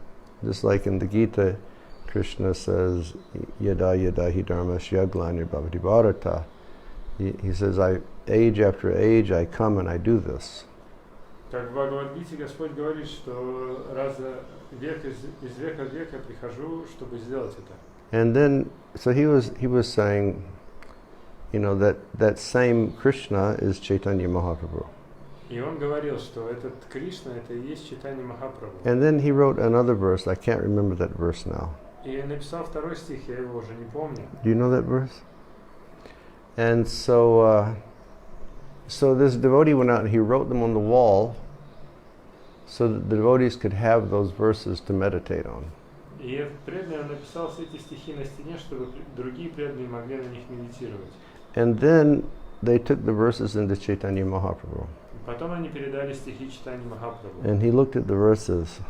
Just like in the Gita, Krishna says, yada yada hi dharmasya glanir bhavati bharata. He says, age after age I come and I do this. Как в Бхагавадгите Господь говорит, что век из века в век я прихожу, чтобы сделать это. And then, so he was saying, that same Krishna is Chaitanya Mahaprabhu. И он говорил, что этот Кришна, это и есть Чайтанья Махапрабху. And then he wrote another verse. I can't remember that verse now. И написал второй стих, я его уже не помню. Do you know that verse? And so this devotee went out and he wrote them on the wall so that the devotees could have those verses to meditate on. И этот преданный написал все эти стихи на стене, чтобы другие преданные могли на них медитировать. And then they took the verses into Chaitanya Mahaprabhu. Потом они передали стихи Чайтаньи Махапрабху. And he looked at the verses.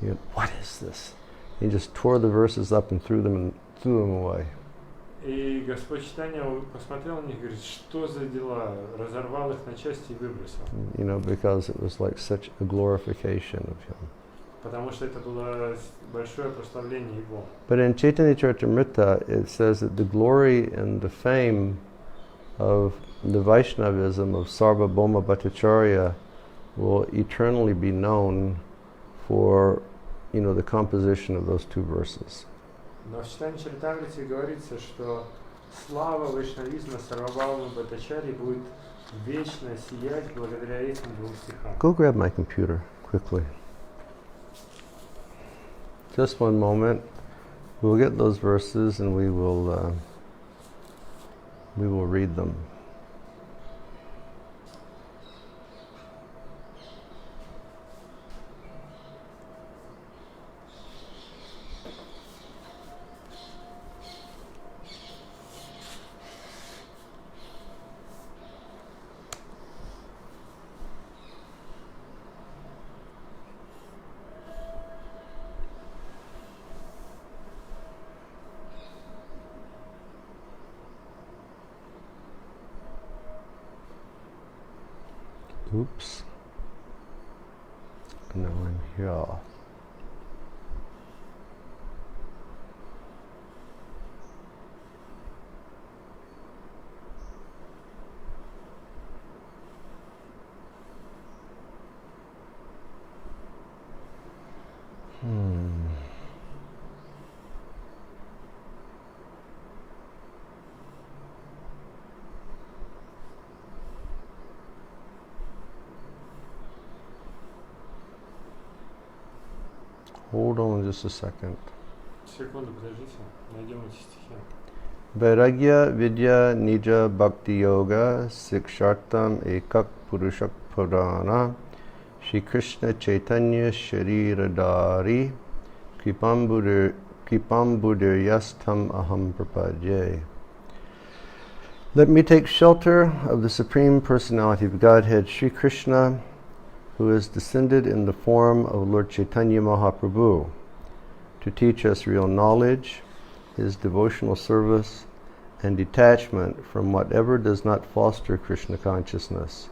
He went, what is this? He just tore the verses up and threw them away. И Господь Чайтанья посмотрел на них и говорит, что за дела, разорвал их на части и выбросил. You know, because it was like such a glorification of him. Потому что это было большое прославление его. But in Chaitanya Charitamrita, it says that the glory and the fame of the Vaishnavism of Sarvabhauma Bhattacharya will eternally be known for, you know, the composition of those two verses. Но в Чайтанья Чаритамрите говорится, что слава вайшнавизма Сарвабхаума Бхаттачарьи будет вечно сиять благодаря этим двум стихам. Go grab my computer quickly. Just one moment. We'll get those verses and we will read them. Oops. No, I'm here. Hold on just a second. Секунду, подождите, найдем эти стихи. Vairagya Vidya Nija Bhakti Yoga Sikshartam Ekak Purushak Purana Shri Krishna Chaitanya Shariradari Kripambudir Yastam Aham Prapadye. Let me take shelter of the Supreme Personality of Godhead, Shri Krishna, who is descended in the form of Lord Chaitanya Mahaprabhu, to teach us real knowledge, his devotional service, and detachment from whatever does not foster Krishna consciousness.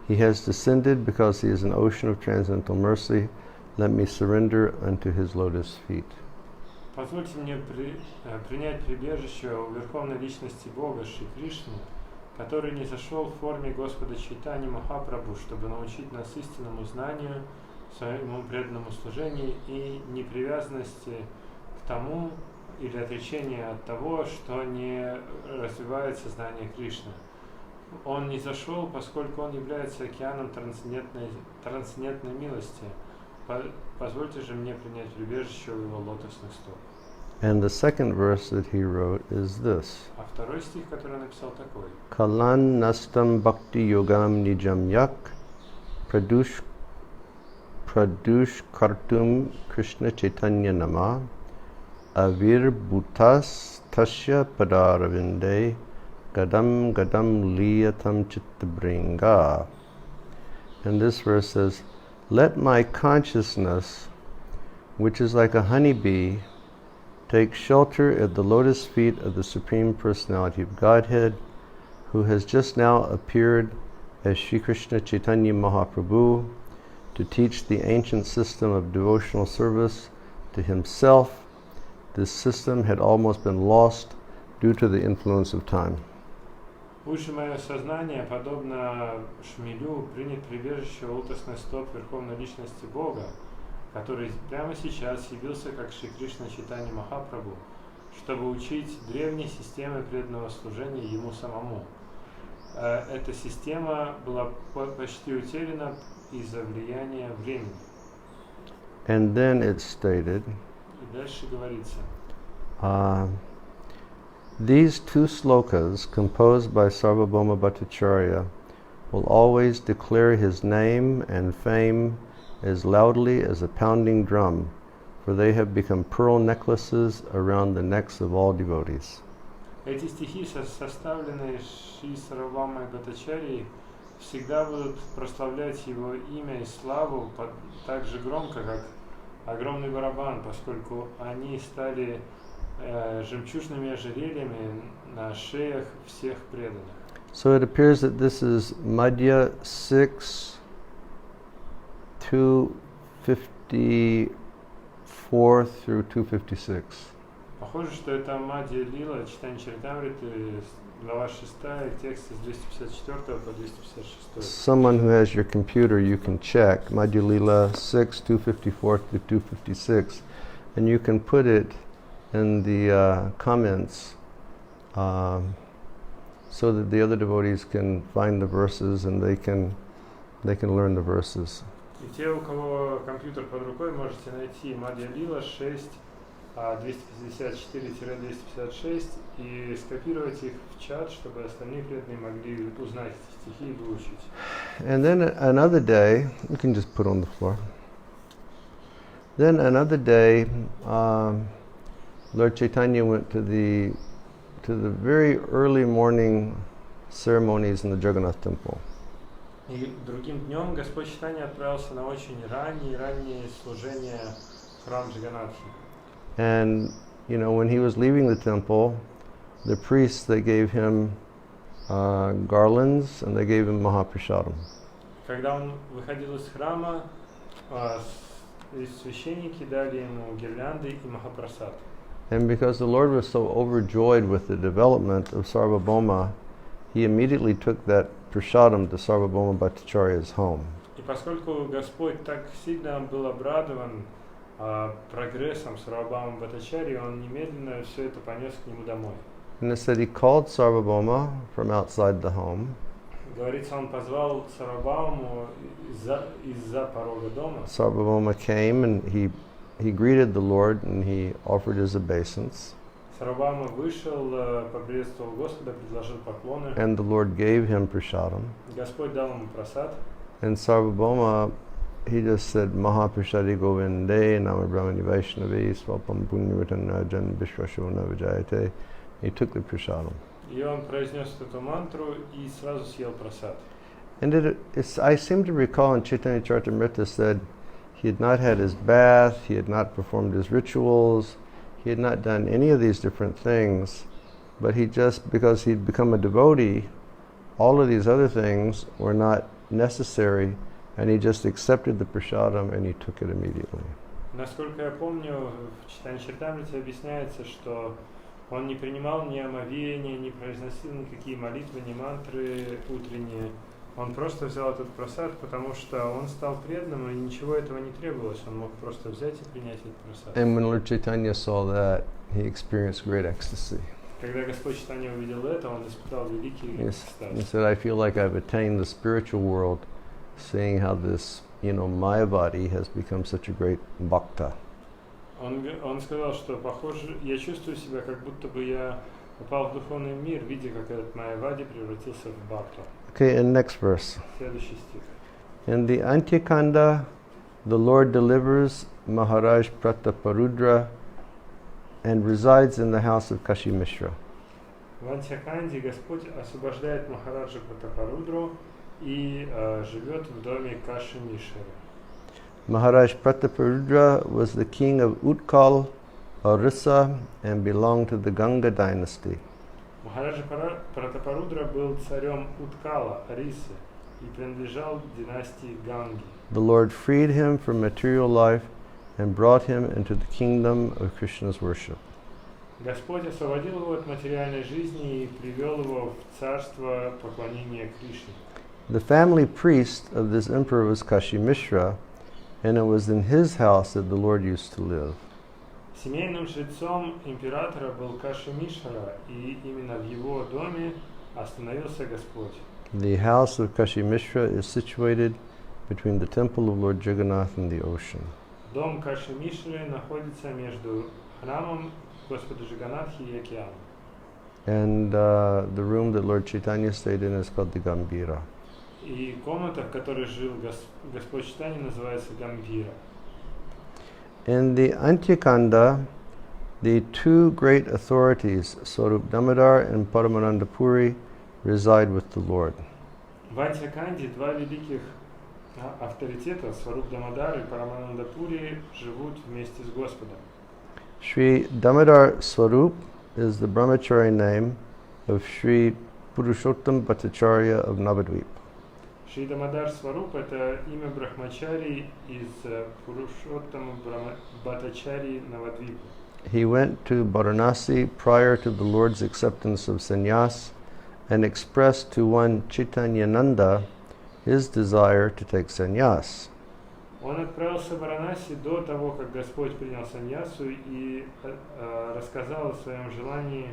He has descended because he is an ocean of transcendental mercy. Let me surrender unto his lotus feet. Позвольте мне принять прибежище у Верховной Личности Бога Шри Кришны, который не зашел в форме Господа Чайтаньи Махапрабху, чтобы научить нас истинному знанию, своему преданному служению и непривязанности к тому или отречению от того, что не развивает сознание Кришны. Он не зашел, поскольку он является океаном трансцендентной милости. Позвольте же мне принять прибежище у его лотосных стоп. And the second verse that he wrote is this. А второй стих, который он написал, такой. Kalan nastam bhakti yogam nijam yak pradush kartum Krishna Chaitanya nama avir bhutas tasya padaravinde gadam liyatam chittabringa. And this verse says, let my consciousness, which is like a honeybee, take shelter at the lotus feet of the Supreme Personality of Godhead, who has just now appeared as Shri Krishna Chaitanya Mahaprabhu to teach the ancient system of devotional service to himself. This system had almost been lost due to the influence of time. Пусть мое сознание, подобно шмелю, принят прибежище у лотосных стоп Верховной Личности Бога, который прямо сейчас явился как Шри Кришна Чайтанья Махапрабху, чтобы учить древней системы преданного служения ему самому. Эта система была почти утеряна из-за влияния времени. And then it's stated, И дальше говорится, these two slokas composed by Sarvabhauma Bhattacharya will always declare his name and fame as loudly as a pounding drum, for they have become pearl necklaces around the necks of all devotees. Эти стихи, составленные Шри Сарвабхаумой Бхаттачарьей, всегда будут прославлять его имя и славу так же громко, как огромный барабан, поскольку они стали жемчужными ожерельями на шеях всех преданных. So it appears that this is Madhya 6, 254 through 256. Похоже, что это Мадья Лила, Чайтанья Чаритамриты, глава 6, текст с 254 по 256. Someone who has your computer, you can check Madhya Lila 6, 254 to 256, and you can put it in the comments so that the other devotees can find the verses and they can learn the verses. И те, у кого компьютер под рукой, можете найти Мадья Лила 6, 254-256 и скопировать их в чат, чтобы остальные преданные могли узнать эти стихи и выучить. And then another day, you can just put on the floor. Then another day, Lord Chaitanya went to the very early morning ceremonies in the Jagannath temple. И другим днем Господь Чайтанья отправился на очень ранние служения в храм Джаганнатхи. And when he was leaving the temple, the priests, they gave him garlands and they gave him Mahaprasadam. Когда он выходил из храма, священники дали ему гирлянды и Махапрасад. And because the Lord was so overjoyed with the development of Sarvabhauma, he immediately took that prasadam to Sarvabhauma Bhattacharya's home. И поскольку Господь так сильно был обрадован прогрессом Сарвабхаума Бхаттачарьи, он немедленно все это понес к нему домой. And it said he called Sarvabhauma from outside the home. Говорится, он позвал Сарвабхауму из-за порога дома. Sarvabhauma came and he greeted the Lord and he offered his obeisance. Сарвабхаума вышел, поприветствовал Господа, предложил поклоны. And the Lord gave him prasadam. Господь дал ему прасад. And Sarvabhauma, he just said, Mahaprasadi Govinde, Nama Brahmani Vaishnavi, Swapam Punyavatanarjan Vishwashona Vijayate. He took the prasadam. И он произнес эту мантру и сразу съел прасад. And I seem to recall in Chaitanya Charitamrita said he had not had his bath, he had not performed his rituals, he had not done any of these different things, but he just, because he'd become a devotee, all of these other things were not necessary, and he just accepted the prasadam and he took it immediately. Насколько я помню, в Чайтанья Чаритамрите объясняется, что он не принимал ни омовения, не произносил никакие молитвы, ни мантры утренние. Он просто взял этот прасад, потому что он стал преданным, и ничего этого не требовалось. Он мог просто взять и принять этот прасад. And when Lord Chaitanya saw that, he experienced great ecstasy. Когда Господь Чайтанья увидел это, он испытал великий экстаз. He said, I feel like I've attained the spiritual world, seeing how this, Mayavadi has become such a great bhakta. Он сказал, что похоже, я чувствую себя, как будто бы я попал в духовный мир, видя, как этот Майявади превратился в бхакту. Okay, and next verse. Следующий стих. In the Antyakanda, the Lord delivers Maharaj Prataparudra and resides in the house of Kashi Mishra. В Антьяканде Господь освобождает Махараджа Пратапарудру и живет в доме Каши Мишры. Maharaj Prataparudra was the king of Utkal, Orissa, and belonged to the Ganga dynasty. Махараджа Пратапарудра был царем Уткала, Орисы, и принадлежал династии Ганги. The Lord freed him from material life and brought him into the kingdom of Krishna's worship. Господь освободил его от материальной жизни и привел его в царство поклонения Кришне. The family priest of this emperor was Kashi Mishra, and it was in his house that the Lord used to live. Семейным жрецом императора был Каши Мишра, и именно в его доме остановился Господь. The house of Kashi Mishra is situated between the temple of Lord Jagannath and the ocean. Дом Каши Мишры находится между храмом Господа Джаганнатхи и океаном. And the room that Lord Chaitanya stayed in is called the Gambhira. И комната, в которой жил Господь Чайтанья, называется Гамбхира. In the Antyakanda, the two great authorities, Swarup Damodar and Paramananda Puri, reside with the Lord. В Антьяканде два великих авторитета, Сваруп Дамодар и Парамананда Пури, живут вместе с Господом. Sri Damodar Swarup is the brahmachari name of Sri Purushottam Bhattacharya of Navadvip. Шри Дамодар Сваруп — это имя Брахмачари из Пурушоттама Бхаттачарьи Навадвипа. He went to Varanasi prior to the Lord's acceptance of sannyas and expressed to one Chaitanyananda his desire to take sannyas. Он отправился в Варанаси до того, как Господь принял саньясу, и рассказал о своем желании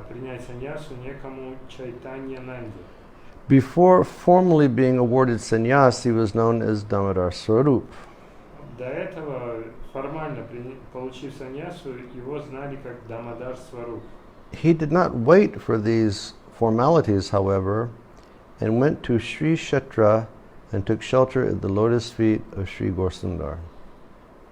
принять саньясу некому Чайтаньянанде. Before formally being awarded sannyas, he was known as Damodar Swarup. До этого, формально получив саньясу, его знали как Дамодар Сваруп. He did not wait for these formalities, however, and went to Sri Kshetra and took shelter at the lotus feet of Sri Gaurasundar.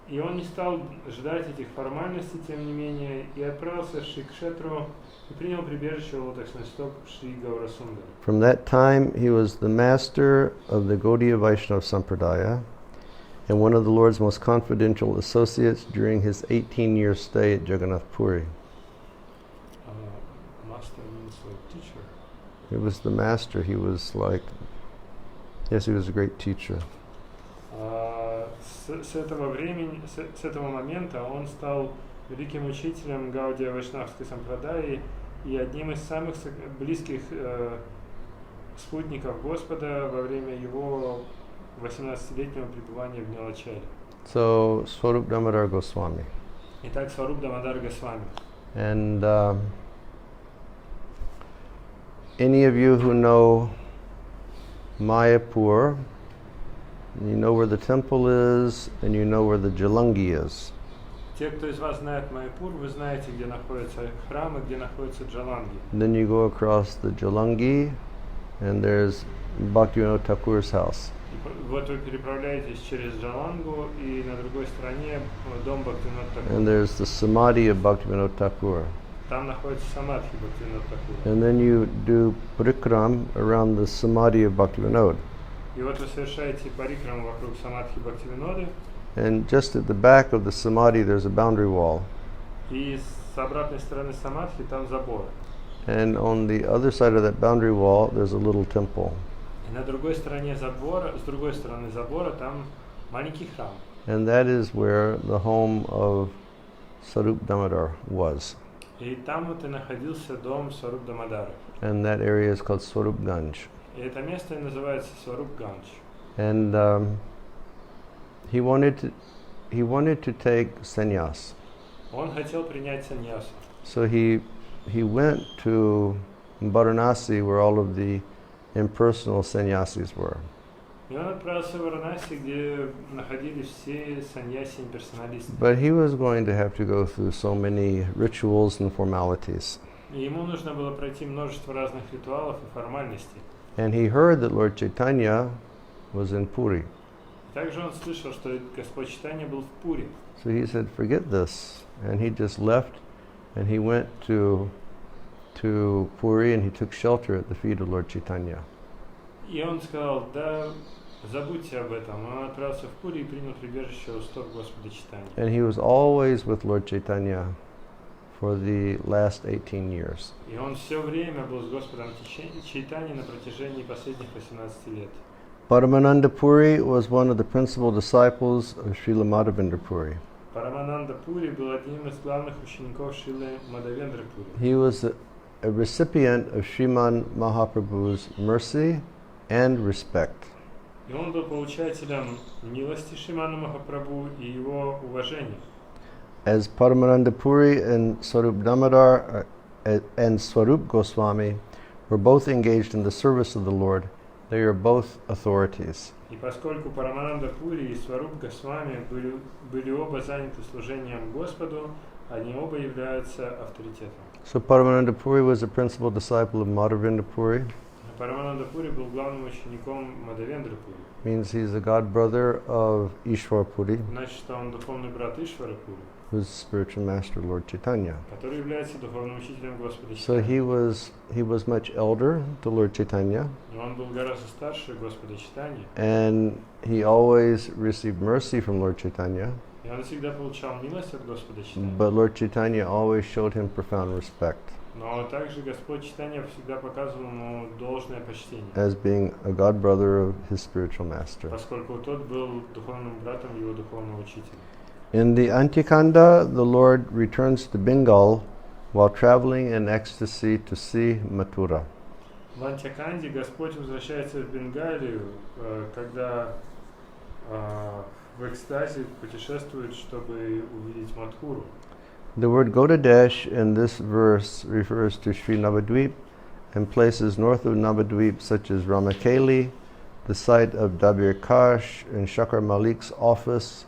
И он не стал ждать этих формальностей, тем не менее, и отправился в Шри Кшетру и принял прибежище у лотосных стоп Шри Гаурасундара. From that time, he was the master of the Gaudiya Vaishnava Sampradaya and one of the Lord's most confidential associates during his 18-year stay at Jagannath Puri. Master means like teacher. He was the master. He was like, yes, he was a great teacher. С этого времени, с этого момента он стал великим учителем Гаудия Вайшнавской Сампрадаи и одним из самых близких спутников Господа во время его 18-летнего пребывания в Нилачаре. So, Swarup Damodar Goswami. Итак, Сваруб Дамодар Госвами. And any of you who know Mayapur, you know where the temple is, and you know where the Jalangi is. Те, кто из вас знает Майяпур, вы знаете, где находится храм и где находится Джаланги. Then you go across the Jalangi, and there's Bhaktivinoda Thakur's house. Вот вы переправляетесь через Джалангу, и на другой стороне дом Бхактивинода Тхакура. And there's the Samadhi of Bhaktivinoda Thakur. Там находится самадхи Бхактивинода Тхакура. And then you do parikram around the Samadhi of Bhaktivinoda. И вот вы совершаете парикраму вокруг самадхи Бхактивиноды. And just at the back of the Samadhi, there's a boundary wall. И с обратной стороны самадхи там забор. And on the other side of that boundary wall, there's a little temple. И на другой стороне забора, с другой стороны забора, там маленький храм. And that is where the home of Swarup Damodar was. И там вот и находился дом Сваруб Дамодара. And that area is called Swarup Ganj. И это место и называется Сваруб Ганж. And he wanted to take sannyas. Он хотел принять саньясу. So he went to Varanasi, where all of the impersonal sannyasis were. И он отправился в Варанаси, где находились все саньяси-имперсоналисты. But he was going to have to go through so many rituals and formalities. И ему нужно было пройти множество разных ритуалов и формальностей. And he heard that Lord Chaitanya was in Puri. Также он слышал, что Господь Чайтанья был в Пури. So he said, forget this. And he just left and he went to Puri and he took shelter at the feet of Lord Chaitanya. И он сказал, да, забудьте об этом. Он отправился в Пури и принял прибежище у стоп Господа Чайтаньи. And he was always with Lord Chaitanya for the last 18 years. И он все время был с Господом Чайтаньей на протяжении последних 18 лет. Paramananda Puri was one of the principal disciples of Srila Madhavendra Puri. Парамананда Пури был одним из главных учеников Шрилы Мадхавендры Пури. He was a recipient of Sriman Mahaprabhu's mercy and respect. И он был получателем милости Шримана Махапрабху и его уважения. As Paramananda Puri and Swarup Damodar and Swarup Goswami were both engaged in the service of the Lord, they are both authorities. И поскольку Парамананда Пури и Сваруб Госвами были оба заняты служением Господу, они оба являются авторитетом. So Paramananda Puri was a principal disciple of Madhavendra Puri. Парамананда Пури был главным учеником Мадхавендры Пури. Means he's a god brother of Ishwar Puri, Значит, что он духовный брат Ишвара Пури, who's spiritual master Lord Chaitanya. который является духовным учителем Господа So Чайтаньи. he was much elder to Lord Chaitanya, И он был гораздо старше Господа Чайтаньи. and he always received mercy from Lord Chaitanya. И он всегда получал милость от Господа Чайтаньи. but Lord Chaitanya always showed him profound respect Но также Господь Чайтанья всегда показывал ему должное почтение, as being a god brother of his spiritual master. поскольку тот был духовным братом его духовного учителя. In the Antikanda, the Lord returns to Bengal while traveling in ecstasy to see Mathura. В Антиканде Господь возвращается в Бенгалию, когда в экстазе путешествует, чтобы увидеть Мадхуру. The word Godadesh in this verse refers to Sri Navadvip and places north of Navadvip such as Ramakeli, the site of Dabir Kash and Shakar Malik's office,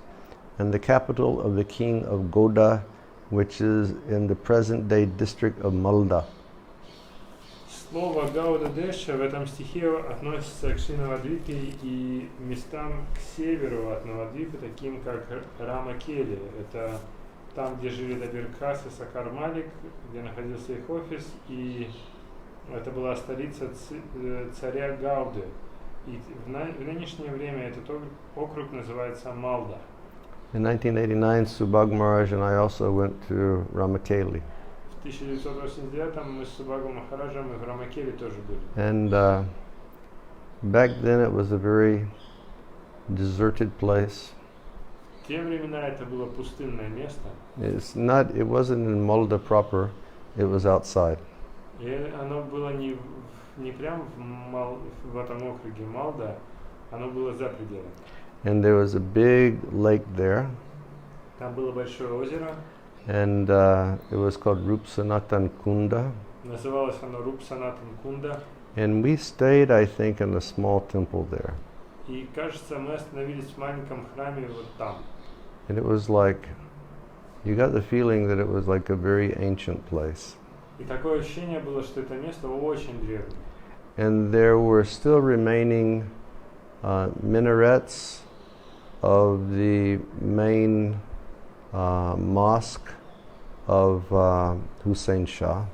and the capital of the king of Goda, which is in the present-day district of Malda. Слово Гауда-Деша в этом стихе относится к Шри Навадвипе и местам к северу от Навадвипа, таким как Рамакели. Это там, где жили Дабир Кас и Сакар Малик, где находился их офис, и это была столица царя Гауды. И в нынешнее время этот округ называется Малда. In 1989, Subhag Maharaj and I also went to Ramakeli. В 1989 мы с Субхагом Махараджем и в Рамакели тоже были. And back then it was a very deserted place. В те времена это было пустынное место. It wasn't in Malda proper, it was outside. И оно было не прямо в этом округе Малда, оно было за пределами. And there was a big lake there. Там было большое озеро. And it was called Rup Sanatan Kunda. Называлось оно Руп Санатан Кунда. And we stayed, I think, in a small temple there. И, кажется, мы остановились в маленьком храме вот там. And it was like, you got the feeling that it was like a very ancient place. И такое ощущение было, что это место очень древнее. And there were still remaining minarets of the main mosque of Hussein Shah.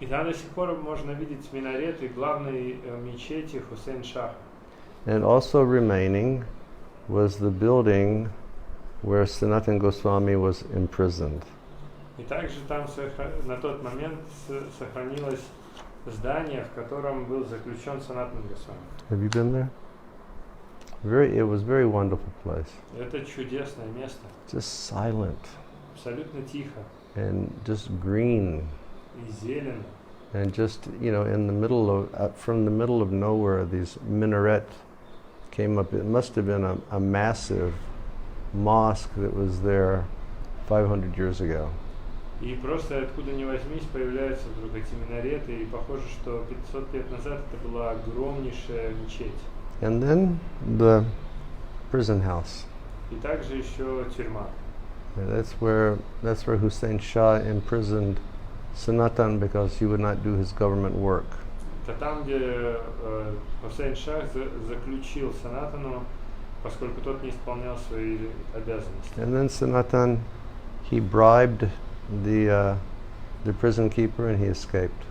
И там до сих пор можно видеть минареты главной мечети Хусейн Шаха. And also remaining was the building where Sanatana Goswami was imprisoned. И также там на тот момент сохранилось здание, в котором был заключен Санатан Госвами. Have you been there? It was a very wonderful place. Это чудесное место. Just silent. Абсолютно тихо. And just green. И зелено. And just, in the middle of, from the middle of nowhere, these minaret came up. It must have been a massive mosque that was there 500 years ago. И просто откуда ни возьмись появляются вдруг эти минареты, и похоже, что 500 лет назад это была огромнейшая мечеть. And then the prison house. И также еще тюрьма. And that's where Hussein Shah imprisoned Sanatan because he would not do his government work. Это там, где Хусейн Шах заключил Санатану, поскольку тот не исполнял свои обязанности. And then Sanatan, he bribed the prison keeper and he escaped.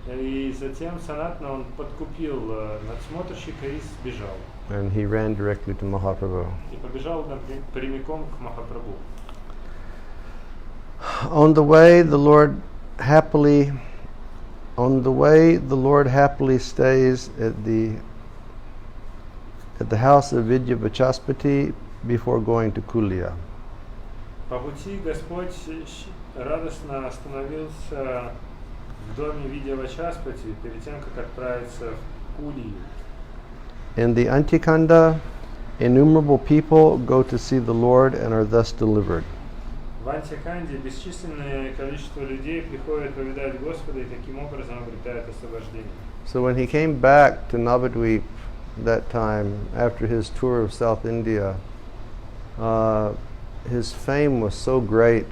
И затем Санатана он подкупил надсмотрщика и сбежал. And he ran directly to Mahaprabhu. И побежал прямиком к Махапрабху. On the way, the Lord happily stays at the house of Vidya Vachaspati before going to Kulia. По пути Господь радостно остановился в доме Видья Вачаспати перед тем, как отправиться в Кулию. In the Antikanda, innumerable people go to see the Lord and are thus delivered. В Антиканде бесчисленное количество людей приходят повидать Господа и таким образом обретают освобождение. So when he came back to Navadvip that time, after his tour of South India, his fame was so great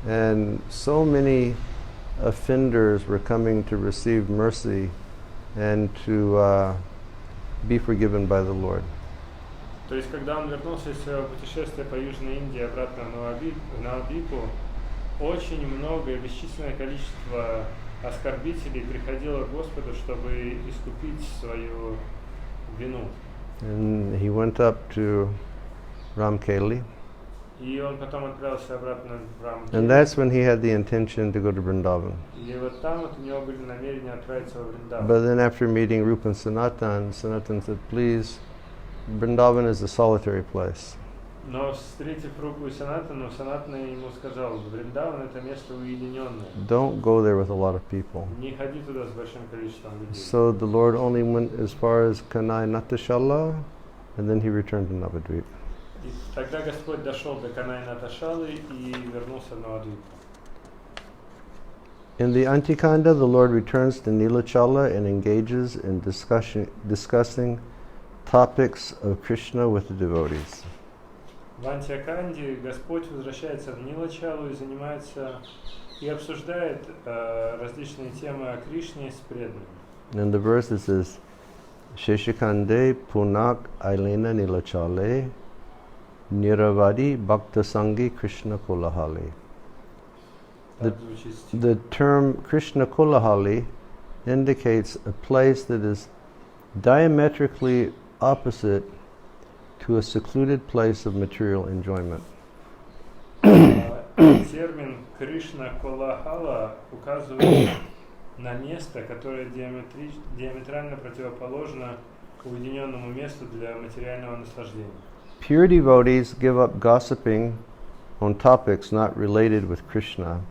and so many offenders were coming to receive mercy and to be forgiven by the Lord. То есть, когда он вернулся из своего путешествия по Южной Индии обратно в Навадвипу, очень многое, бесчисленное количество оскорбителей приходило к Господу, чтобы искупить свою вину. And he went up to Ramkeli. И он потом отправился обратно в Раму. And that's when he had the intention to go to Vrindavan. И вот там вот у него были намерения отправиться во Вриндаван. But then after meeting Rupa and Sanatan, Sanatan said, please, Vrindavan is a solitary place. Но встретив Рупу и Санатану, Санатана ему сказал, Вриндаван это место уединенное. Don't go there with a lot of people. Не ходи туда с большим количеством людей. So the Lord only went as far as Kanai Natashala, and then he returned to Navadvip. И тогда Господь дошел до Канай Наташалы и вернулся в Навадвипу. In the Antikanda, the Lord returns to Nilachala and engages in discussing topics of Krishna with the devotees. В Антиаканде Господь возвращается в Нилачалу и занимается и обсуждает различные темы о Кришне с преданными. In the verse it says, Sheshikande Punak Ailena Nilachale Niravadi Bhakta Sangi Krishna Kolahali. The term Krishna Kolahali indicates a place that is diametrically opposite to a secluded place of material enjoyment. Термин Кришна Колахала указывает на место, которое диаметрально противоположно уединенному месту для материального наслаждения. Pure devotees give up gossiping on topics not related with Krishna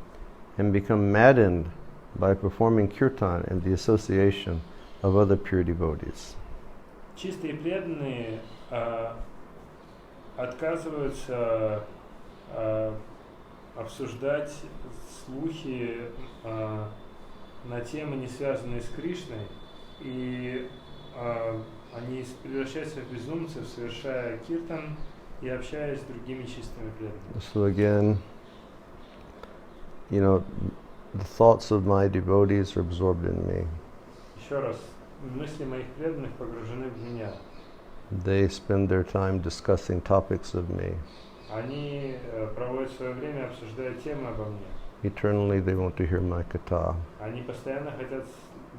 and become maddened by performing kirtan and the association of other pure devotees. Чистые преданные отказываются обсуждать слухи на темы, не связанные с Кришной, и они превращаются в безумцев, совершая киртан и общаясь с другими чистыми преданными. So again, the thoughts of my devotees are absorbed in me. Еще раз, мысли моих преданных погружены в меня. They spend their time discussing topics of me. Они проводят свое время, обсуждая темы обо мне. Eternally they want to hear my katha. Они постоянно хотят,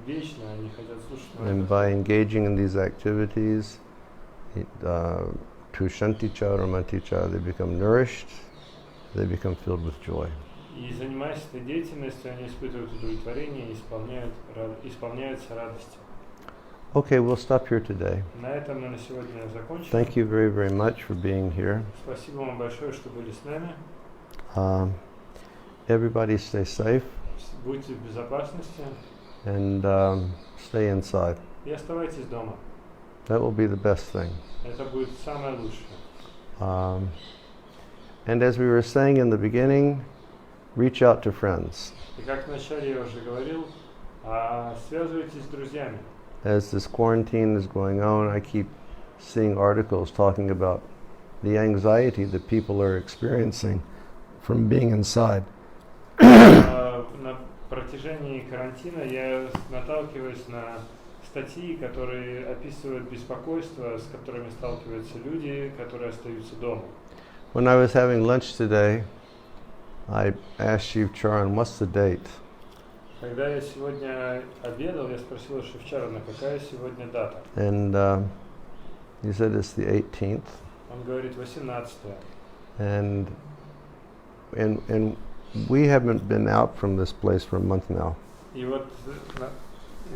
вечно они хотят слушать мою And by engaging in these activities, to shanticha or manticha, they become nourished, they become filled with joy. И занимаясь этой деятельностью, они испытывают удовлетворение и исполняются радостью. Okay, we'll stop here today. На этом мы на сегодня закончим. Thank you very, very much for being here. Спасибо вам большое, что были с нами. Everybody stay safe. Будьте в безопасности. And stay inside. И оставайтесь дома. That will be the best thing. Это будет самое лучшее. And as we were saying in the beginning, reach out to friends. И как вначале я уже говорил, связывайтесь с друзьями. As this quarantine is going on, I keep seeing articles talking about the anxiety that people are experiencing from being inside. На протяжении карантина я наталкиваюсь на статьи, которые описывают беспокойство, с которыми сталкиваются люди, которые остаются дома. When I was having lunch today, I asked Shiv Charan, what's the date? Когда я сегодня обедал, я спросил Шивчарана, какая сегодня дата. And he said it's the 18th. Он говорит 18-е. And we haven't been out from this place for a month now. И вот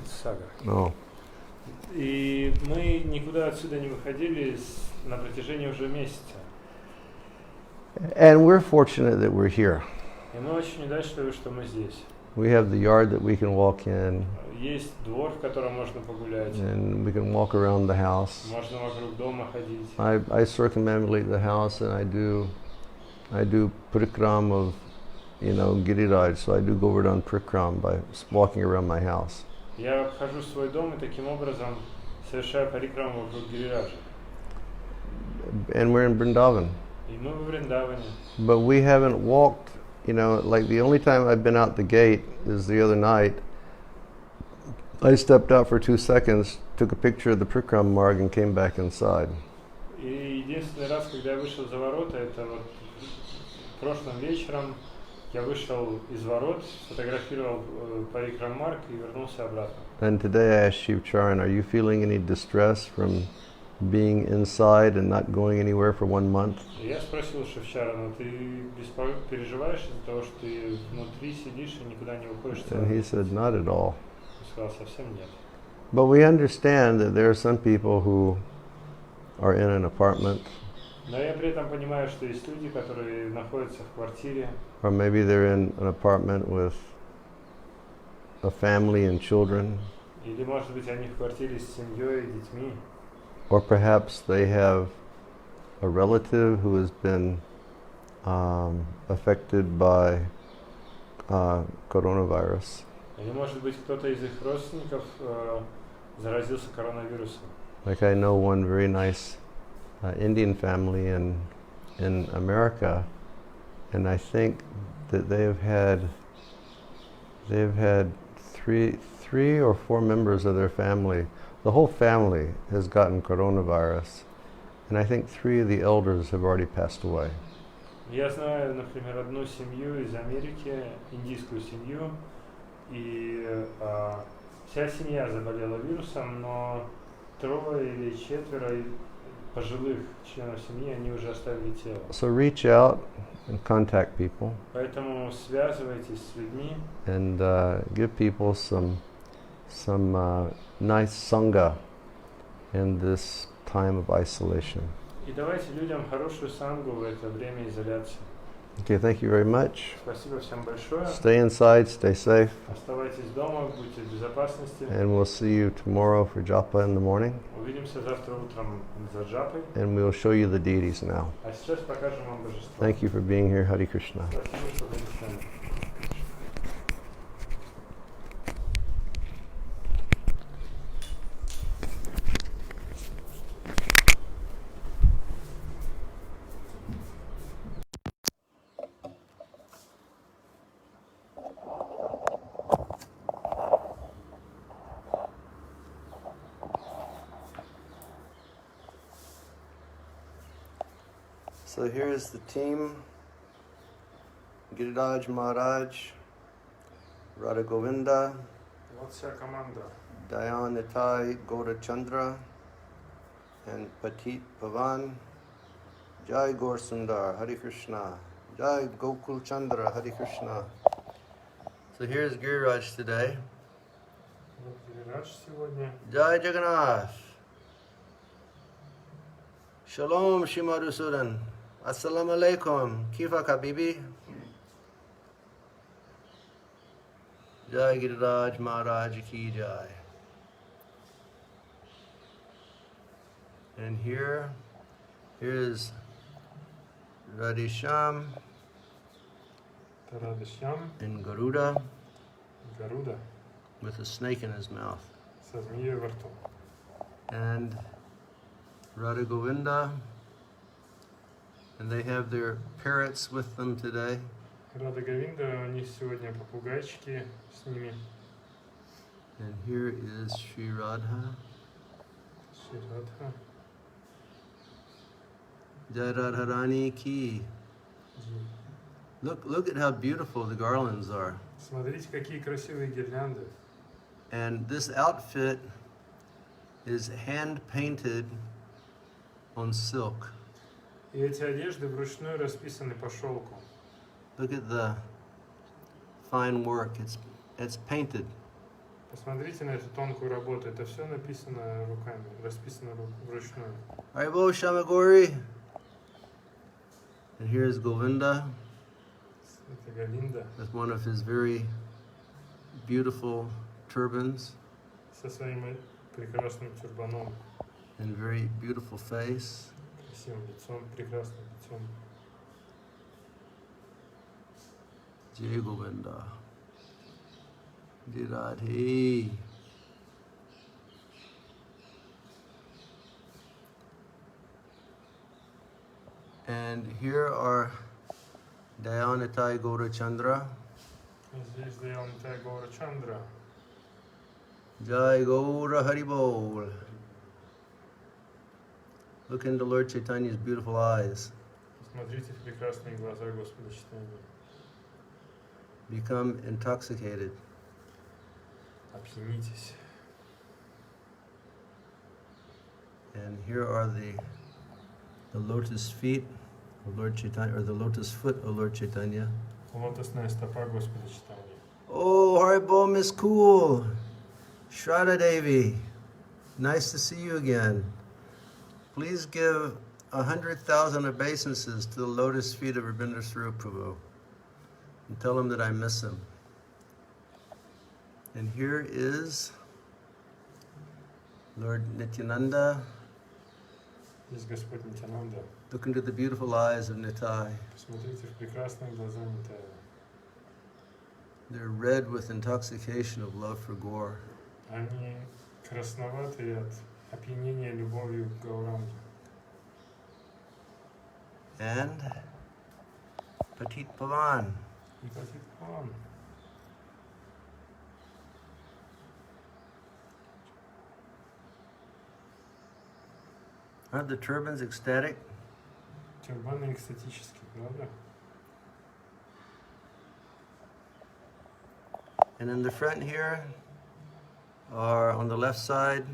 Сага. Oh. И мы никуда отсюда не выходили на протяжении уже месяца. And we're fortunate that we're here. И мы очень удачливы, что мы здесь. We have the yard that we can walk in. Есть двор, в котором можно погулять. And we can walk around the house. Можно вокруг дома ходить. I circumambulate the house and I do prikram of, Giriraj. So I do Govardhan prikram by walking around my house. Я обхожу свой дом и таким образом совершаю парикраму вокруг Гирираджа. And we're in Vrindavan. И мы в Вриндаване. But we haven't walked, like the only time I've been out the gate is the other night. I stepped out for 2 seconds, took a picture of the Prikram Marg and came back inside. И единственный раз, когда я вышел за ворота, это вот прошлым вечером я вышел из ворот, сфотографировал Парикрам Марг и вернулся обратно. And today I asked Shiv Charan, are you feeling any distress from being inside and not going anywhere for 1 month? Я спросил Шивчара, но ты переживаешь из-за того, что ты внутри сидишь и никуда не выходишь? And he said, not at all. Он сказал, совсем нет. But we understand that there are some people who are in an apartment, Но я при этом понимаю, что есть люди, которые находятся в квартире, or maybe they're in an apartment with a family and children, или, может быть, они в квартире с семьей и детьми, or perhaps they have a relative who has been affected by coronavirus. или, может быть, кто-то из их родственников заразился коронавирусом. Like I know one very nice Indian family in America, and I think that they've had three or four members of their family. The whole family has gotten coronavirus, and I think 3 of the elders have already passed away. Я знаю, например, одну семью из Америки, индийскую семью, и вся семья заболела вирусом, но 3 или 4 пожилых членов семьи, они уже оставили тело. So reach out and contact people. Поэтому связывайтесь с людьми. And give people some nice sangha in this time of isolation. И давайте людям хорошую сангу в это время изоляции. Okay, thank you very much. Спасибо всем большое. Stay inside, stay safe. Оставайтесь дома, будьте в безопасности. And we'll see you tomorrow for japa in the morning. Увидимся завтра утром за джапой. And we'll show you the deities now. А сейчас покажем вам божество. Thank you for being here. Hare Krishna. Спасибо, что были с нами. So here is the team. Giriraj Maharaj, Radha Govinda, Вот вся команда. Dayan Nitai Gaurachandra, and Patit Pavan. Jai Gaur Sundar, Hare Krishna. Jai Gokul Chandra, Hare Krishna. So here's Giriraj today. Вот Гиридж сегодня. Jai Jagannath. Shalom Shimadusudan. Assalamu alaikum. Kifa Kabibi. Jai Giriraj Maharaj Ki Jai. And here's Radhisham Радышям, and Garuda Гаруда with a snake in his mouth. со змеей во рту. And Radha Govinda, and they have their parrots with them today. Рада Говинда, у них сегодня попугайчики с ними. And here is Sri Radha. Шри Радха. Jai Radharani Ki. Look at how beautiful the garlands are. Смотрите, какие красивые гирлянды. And this outfit is hand painted on silk. И эти одежды вручную расписаны по шелку. Look at the fine work. It's painted. Посмотрите на эту тонкую работу. Это все написано руками, расписано вручную. Haribo Shamagori. And here's Govinda Это Говинда with one of his very beautiful turbans со своим прекрасным тюрбаном, and very beautiful face. красивым лицом, прекрасным лицом. Jai Govinda. Jai Radhe. And here are Dayanitai Gaurachandra. Здесь Даян Гора Чандра. Jai Gaura Haribol. Look into Lord Chaitanya's beautiful eyes. Смотрите в прекрасные глаза Господа Чайтаньи. Become intoxicated. Опьянитесь. And here are the lotus feet of Lord Chaitanya, or the lotus foot of Lord Chaitanya. Лотосная стопа Господа Чайтаньи. Oh, Haribo, Miss Cool, Shraddha Devi, nice to see you again. Please give 100,000 obeisances to the lotus feet of Rabindra Swarup Prabhu and tell him that I miss him. And here is Lord Nityananda. Здесь Господь Нитянанда. Look into the beautiful eyes of Nitai. Посмотрите в прекрасные глаза Нитая. They're red with intoxication of love for Gaur. Они красноватые от опьянения любовью к Гауранге. And Petit Pavan. И Патит Паван. Aren't the turbans ecstatic? Тюрбаны экстатические, правда? And in the front here are on the left side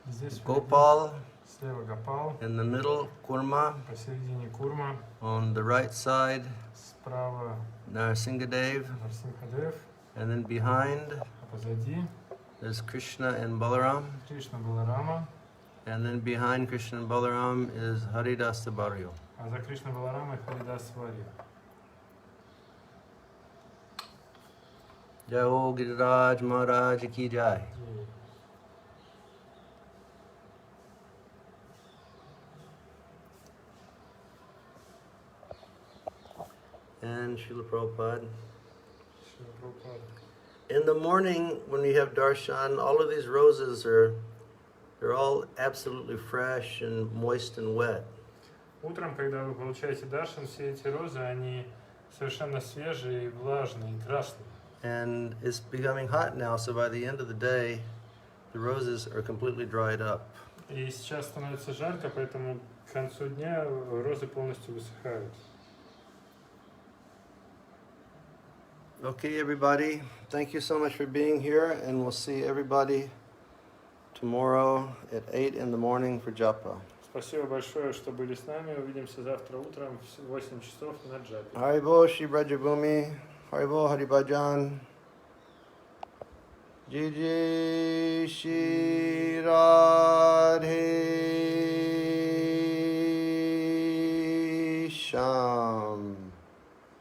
Здесь Gopal, слева Гопал, in the middle Kurma, посередине Курма, on the right side справа Narasimhadev, Нарсимхадев, and then behind а позади there's Krishna and Balaram, Кришна Баларама, and then behind Krishna and Balaram is Haridas Tabaryo. а за Кришна Баларамой Харидас Варья. Jai Ho Giriraj Maharaj Ki Jai. And Srila Prabhupada. Шрила Прабхупада. In the morning when we have darshan, all of these roses they're all absolutely fresh and moist and wet. Утром, когда вы получаете даршан, все эти розы, они совершенно свежие, влажные, красные. And it's becoming hot now, so by the end of the day, the roses are completely dried up. И сейчас становится жарко, поэтому к концу дня розы полностью высыхают. Okay, everybody, thank you so much for being here, and we'll see everybody tomorrow at 8 in the morning for japa. Спасибо большое, что были с нами. Увидимся завтра утром в 8 часов на джапе. Haribo Shri Brajabhumi, Haribo Haribhajan, Jai Jai Shri Radhe